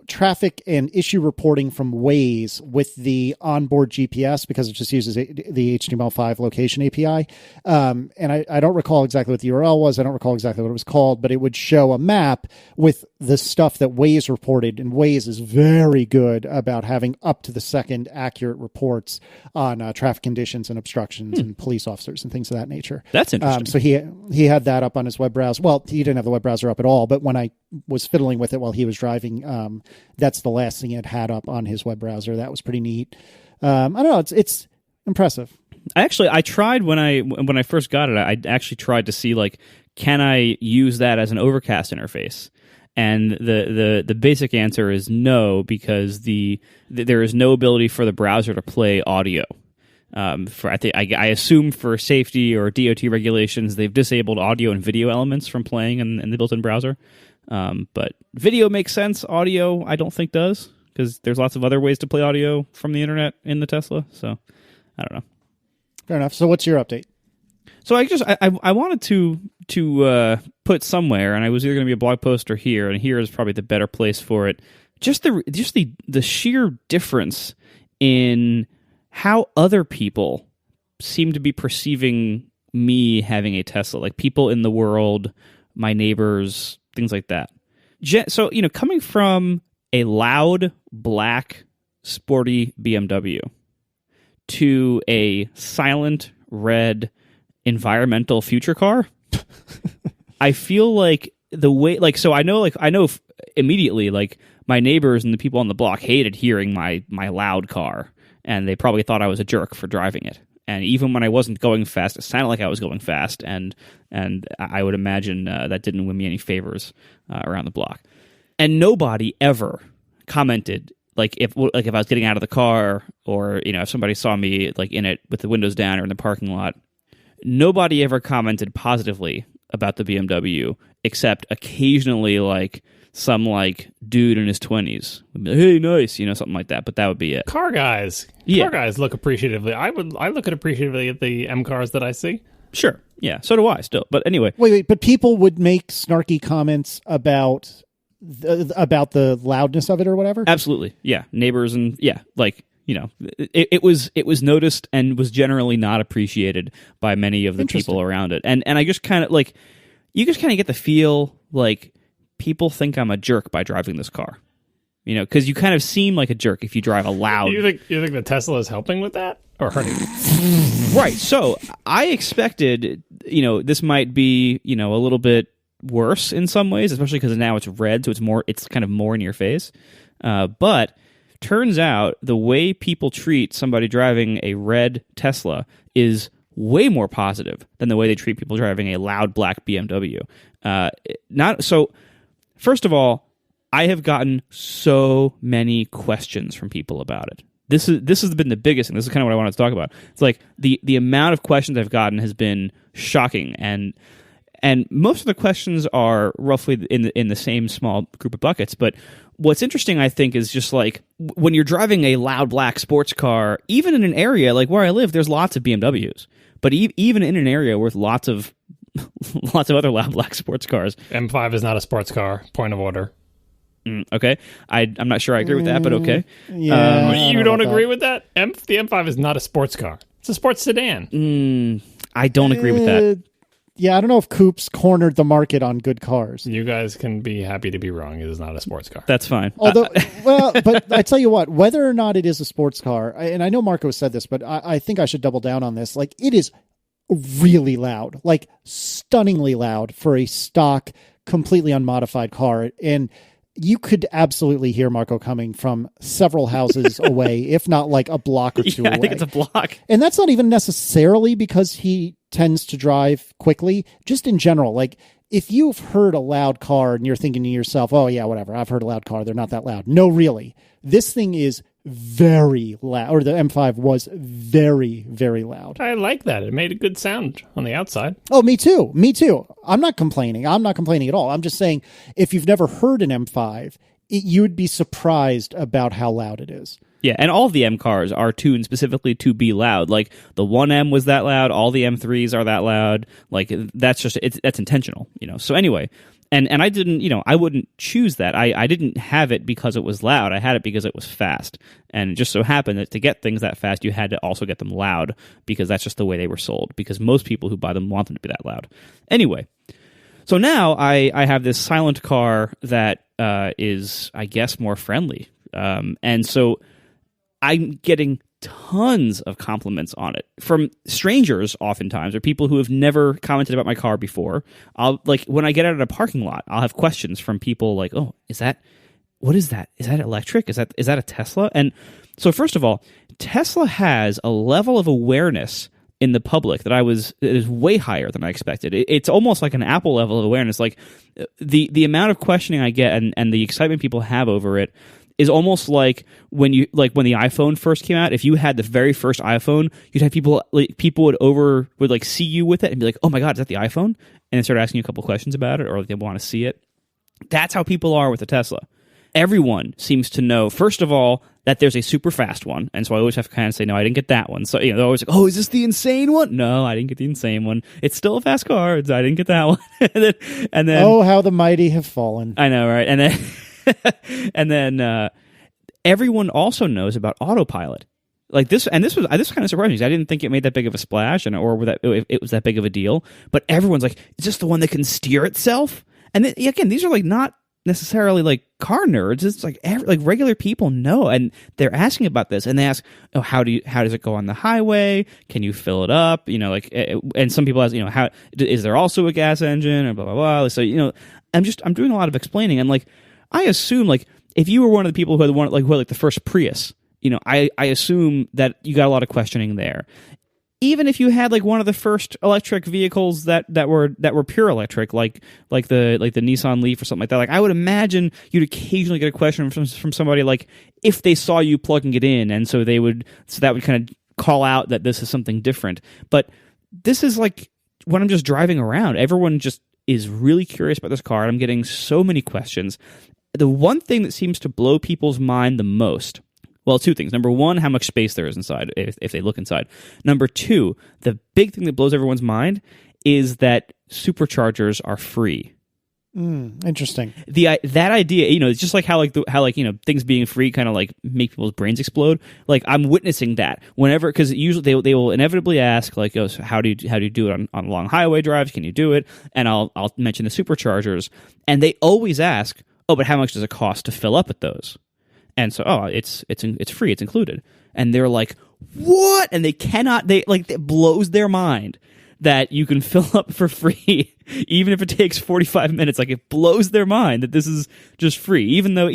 traffic and issue reporting from Waze with the onboard GPS, because it just uses the HTML5 location API. And I don't recall exactly what the URL was. I don't recall exactly what it was called, but it would show a map with the stuff that Waze reported. And Waze is very good about having up to the second accurate reports on traffic conditions and obstructions and police officers and things of that nature. That's interesting. So he had that up on his web browser. Well, he didn't have the web browser up at all, but when I was fiddling with it while he was driving, that's the last thing it had up on his web browser. That was pretty neat. I don't know. It's impressive. I tried when I first got it. I actually tried to see like, can I use that as an Overcast interface? And the basic answer is no, because there is no ability for the browser to play audio. I assume for safety or DOT regulations, they've disabled audio and video elements from playing in the built-in browser. But video makes sense. Audio, I don't think does, because there's lots of other ways to play audio from the internet in the Tesla. So I don't know. Fair enough. So what's your update? So I wanted to put somewhere, and I was either going to be a blog post or here, and here is probably the better place for it. Just the sheer difference in how other people seem to be perceiving me having a Tesla, like people in the world, my neighbors, things like that. So, coming from a loud, black, sporty BMW to a silent, red, environmental future car, I feel like the way, like, so I know immediately, like, my neighbors and the people on the block hated hearing my loud car, and they probably thought I was a jerk for driving it. And even when I wasn't going fast, it sounded like I was going fast, and I would imagine that didn't win me any favors around the block. And nobody ever commented, like if I was getting out of the car, or if somebody saw me like in it with the windows down or in the parking lot. Nobody ever commented positively about the BMW, except occasionally like some like dude in his 20s would be like, hey, nice, something like that. But that would be it. Car guys look appreciatively. I look at appreciatively at the M cars that I see. Sure, yeah, so do I still. But anyway, wait, but people would make snarky comments about the loudness of it or whatever. Absolutely, yeah, neighbors and like. It was noticed and was generally not appreciated by many of the people around it. And I just kind of like, you just kind of get the feel like people think I'm a jerk by driving this car, because you kind of seem like a jerk if you drive a loud. You think the Tesla is helping with that or hurting? Right. So I expected, this might be, a little bit worse in some ways, especially because now it's red. So it's kind of more in your face. But turns out the way people treat somebody driving a red Tesla is way more positive than the way they treat people driving a loud black BMW. First of all, I have gotten so many questions from people about it. This has been the biggest, and this is kind of what I wanted to talk about. It's like the amount of questions I've gotten has been shocking, and most of the questions are roughly in the same small group of buckets. But what's interesting, I think, is just like when you're driving a loud black sports car, even in an area like where I live, there's lots of BMWs. But even in an area with lots of other loud black sports cars, M5 is not a sports car. Point of order. Okay, I'm not sure I agree with that, but okay. Yeah, you don't agree with that? The M5 is not a sports car. It's a sports sedan. I don't agree with that. Yeah, I don't know if Coop's cornered the market on good cars. You guys can be happy to be wrong. It is not a sports car. That's fine. Although, but I tell you what, whether or not it is a sports car, and I know Marco said this, but I think I should double down on this. Like, it is really loud, like stunningly loud for a stock, completely unmodified car. And you could absolutely hear Marco coming from several houses away, if not like a block or two away. I think it's a block. And that's not even necessarily because he tends to drive quickly. Just in general, like if you've heard a loud car and you're thinking to yourself, oh yeah, whatever, I've heard a loud car, they're not that loud. No, really. This thing is very loud, or the M5 was very, very loud. I like that. It made a good sound on the outside. Oh, me too. I'm not complaining at all. I'm just saying, if you've never heard an M5, you would be surprised about how loud it is. Yeah, and all of the M cars are tuned specifically to be loud. Like the 1M was that loud, all the M3s are that loud. Like that's intentional, So anyway, and I didn't, I wouldn't choose that. I didn't have it because it was loud. I had it because it was fast. And it just so happened that to get things that fast, you had to also get them loud because that's just the way they were sold. Because most people who buy them want them to be that loud. Anyway, so now I have this silent car that is, I guess, more friendly. And so I'm getting tons of compliments on it from strangers oftentimes, or people who have never commented about my car before. I'll like when I get out of a parking lot, I'll have questions from people like, oh, what is that? Is that electric? Is that a Tesla? And so first of all, Tesla has a level of awareness in the public that is way higher than I expected. It's almost like an Apple level of awareness. Like the amount of questioning I get and the excitement people have over it is almost like when the iPhone first came out. If you had the very first iPhone, you'd have people would like see you with it and be like, "Oh my God, is that the iPhone?" And then start asking you a couple questions about it, or like they want to see it. That's how people are with the Tesla. Everyone seems to know, first of all, that there's a super fast one, and so I always have to kind of say, "No, I didn't get that one." So they're always like, "Oh, is this the insane one?" No, I didn't get the insane one. It's still a fast car. I didn't get that one. and then oh, how the mighty have fallen. I know, right? And then. And then everyone also knows about autopilot, like this. And this kind of surprised me because I didn't think it made that big of a splash, or that it was that big of a deal. But everyone's like, "Is this the one that can steer itself?" And then, again, these are like not necessarily like car nerds. It's like regular people know, and they're asking about this, and they ask, "Oh, how does it go on the highway? Can you fill it up?" And some people ask, "How is there also a gas engine?" Or blah blah blah. So I'm doing a lot of explaining, and like I assume like if you were one of the people who had the first Prius, I assume that you got a lot of questioning there. Even if you had like one of the first electric vehicles that were pure electric, like the Nissan Leaf or something like that, like I would imagine you'd occasionally get a question from somebody like if they saw you plugging it in, and so that would kind of call out that this is something different. But this is like when I'm just driving around, everyone just is really curious about this car, and I'm getting so many questions. The one thing that seems to blow people's mind the most. Well, two things. Number one, how much space there is inside, if they look inside. Number two, the big thing that blows everyone's mind is that superchargers are free. Interesting. That idea, it's just like how things being free kind of like make people's brains explode. Like I'm witnessing that whenever, because usually they will inevitably ask like, oh, so how do you do it on long highway drives? Can you do it? And I'll mention the superchargers, and they always ask, oh, but how much does it cost to fill up at those? And so, it's free, it's included. And they're like, what? And it blows their mind that you can fill up for free, even if it takes 45 minutes. Like, it blows their mind that this is just free, even though,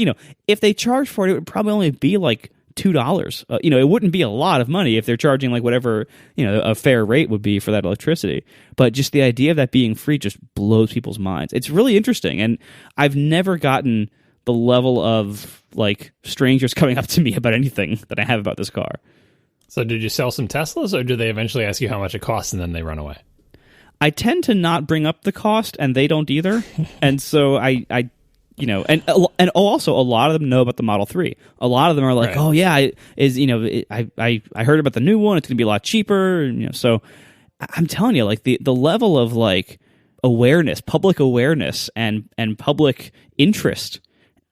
if they charge for it, it would probably only be like $2. It wouldn't be a lot of money if they're charging like whatever, a fair rate would be for that electricity. But just the idea of that being free just blows people's minds. It's really interesting. And I've never gotten the level of like strangers coming up to me about anything that I have about this car. So did you sell some Teslas, or do they eventually ask you how much it costs and then they run away? I tend to not bring up the cost, and they don't either. And so I also a lot of them know about the Model 3. A lot of them are like, right. Oh yeah, I heard about the new one. It's going to be a lot cheaper. So I'm telling you, like the level of like awareness, public awareness, and public interest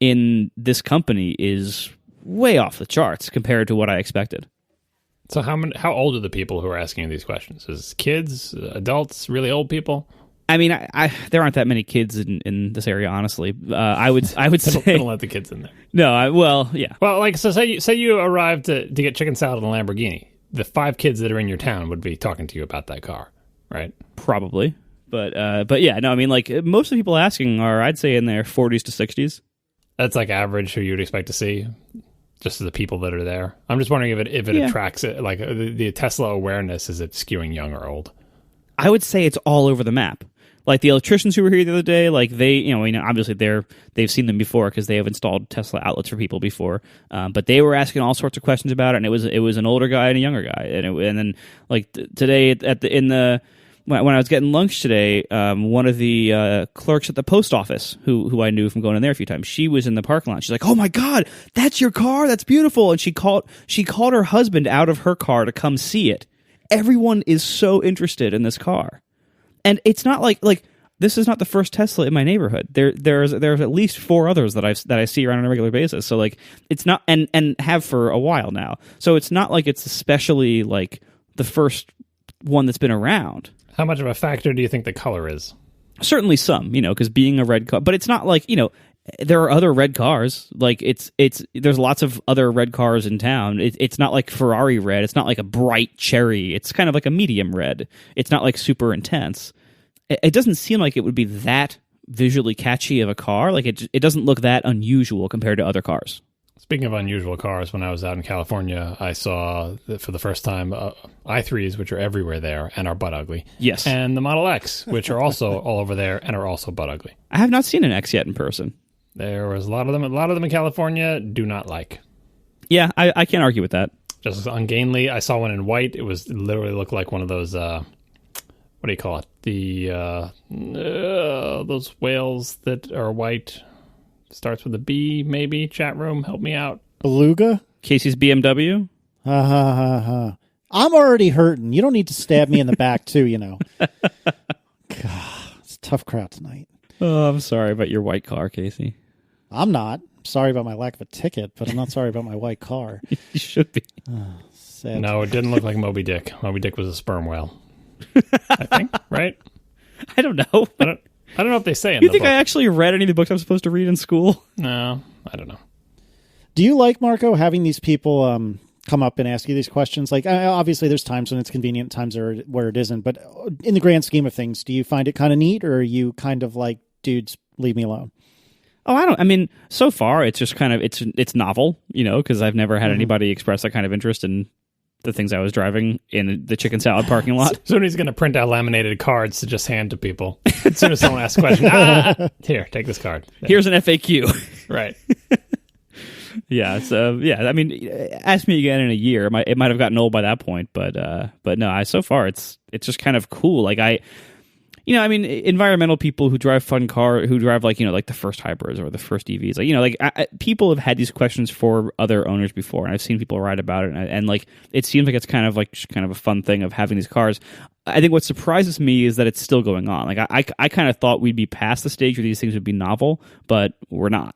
in this company is way off the charts compared to what I expected. So how old are the people who are asking these questions? Is kids, adults, really old people? I mean, there aren't that many kids in this area, honestly. I would say don't let the kids in there. No, yeah. Well, like so, say you arrived to get chicken salad and a Lamborghini. The 5 kids that are in your town would be talking to you about that car, right? Probably, but yeah, no. I mean, like most of the people asking are, I'd say, in their 40s to 60s. That's like average who you'd expect to see, just the people that are there. I'm just wondering if it attracts it, like the Tesla awareness, is it skewing young or old? I would say it's all over the map. Like the electricians who were here the other day, like they, obviously they've seen them before because they have installed Tesla outlets for people before. But they were asking all sorts of questions about it, and it was an older guy and a younger guy, and then like today when I was getting lunch today, one of the clerks at the post office, who I knew from going in there a few times, she was in the parking lot. She's like, "Oh my God, that's your car? That's beautiful!" And she called her husband out of her car to come see it. Everyone is so interested in this car, and it's not like this is not the first Tesla in my neighborhood. There's at least 4 others that I see around on a regular basis. So like it's not and have for a while now. So it's not like it's especially like the first one that's been around. How much of a factor do you think the color is? Certainly some, because being a red car, but it's not like, there are other red cars. Like there's lots of other red cars in town. It's not like Ferrari red. It's not like a bright cherry. It's kind of like a medium red. It's not like super intense. It doesn't seem like it would be that visually catchy of a car. Like it doesn't look that unusual compared to other cars. Speaking of unusual cars, when I was out in California, I saw for the first time i3s, which are everywhere there and are butt ugly. Yes. And the Model X, which are also all over there and are also butt ugly. I have not seen an X yet in person. There was a lot of them. A lot of them in California do not like. Yeah, I can't argue with that. Just as ungainly. I saw one in white. It literally looked like one of those. What do you call it? Those whales that are white. Starts with a B, maybe. Chat room, help me out. Beluga? Casey's BMW? Ha ha ha ha. I'm already hurting. You don't need to stab me in the back, too, God, it's a tough crowd tonight. Oh, I'm sorry about your white car, Casey. I'm not. Sorry about my lack of a ticket, but I'm not sorry about my white car. You should be. Sad. No, it didn't look like Moby Dick. Moby Dick was a sperm whale. I think, right? I don't know. I don't know if they say in You the think book. I actually read any of the books I'm supposed to read in school? No, I don't know. Do you like, Marco, having these people come up and ask you these questions? Like, obviously, there's times when it's convenient, times where it isn't. But in the grand scheme of things, do you find it kind of neat, or are you kind of like, dudes, leave me alone. Oh, I mean, so far it's just kind of it's novel, because I've never had anybody express that kind of interest in the things I was driving in the chicken salad parking lot. Soon he's going to print out laminated cards to just hand to people. As soon as someone asks a question, here, take this card. Yeah. Here's an FAQ. Right. Yeah. So I mean, ask me again in a year. It might have gotten old by that point, but no. So far it's just kind of cool. Like I mean, environmental people who drive fun car, who drive like the first hybrids or the first EVs, people have had these questions for other owners before, and I've seen people write about it, and like it seems like it's kind of a fun thing of having these cars. I think what surprises me is that it's still going on. Like I kind of thought we'd be past the stage where these things would be novel, but we're not.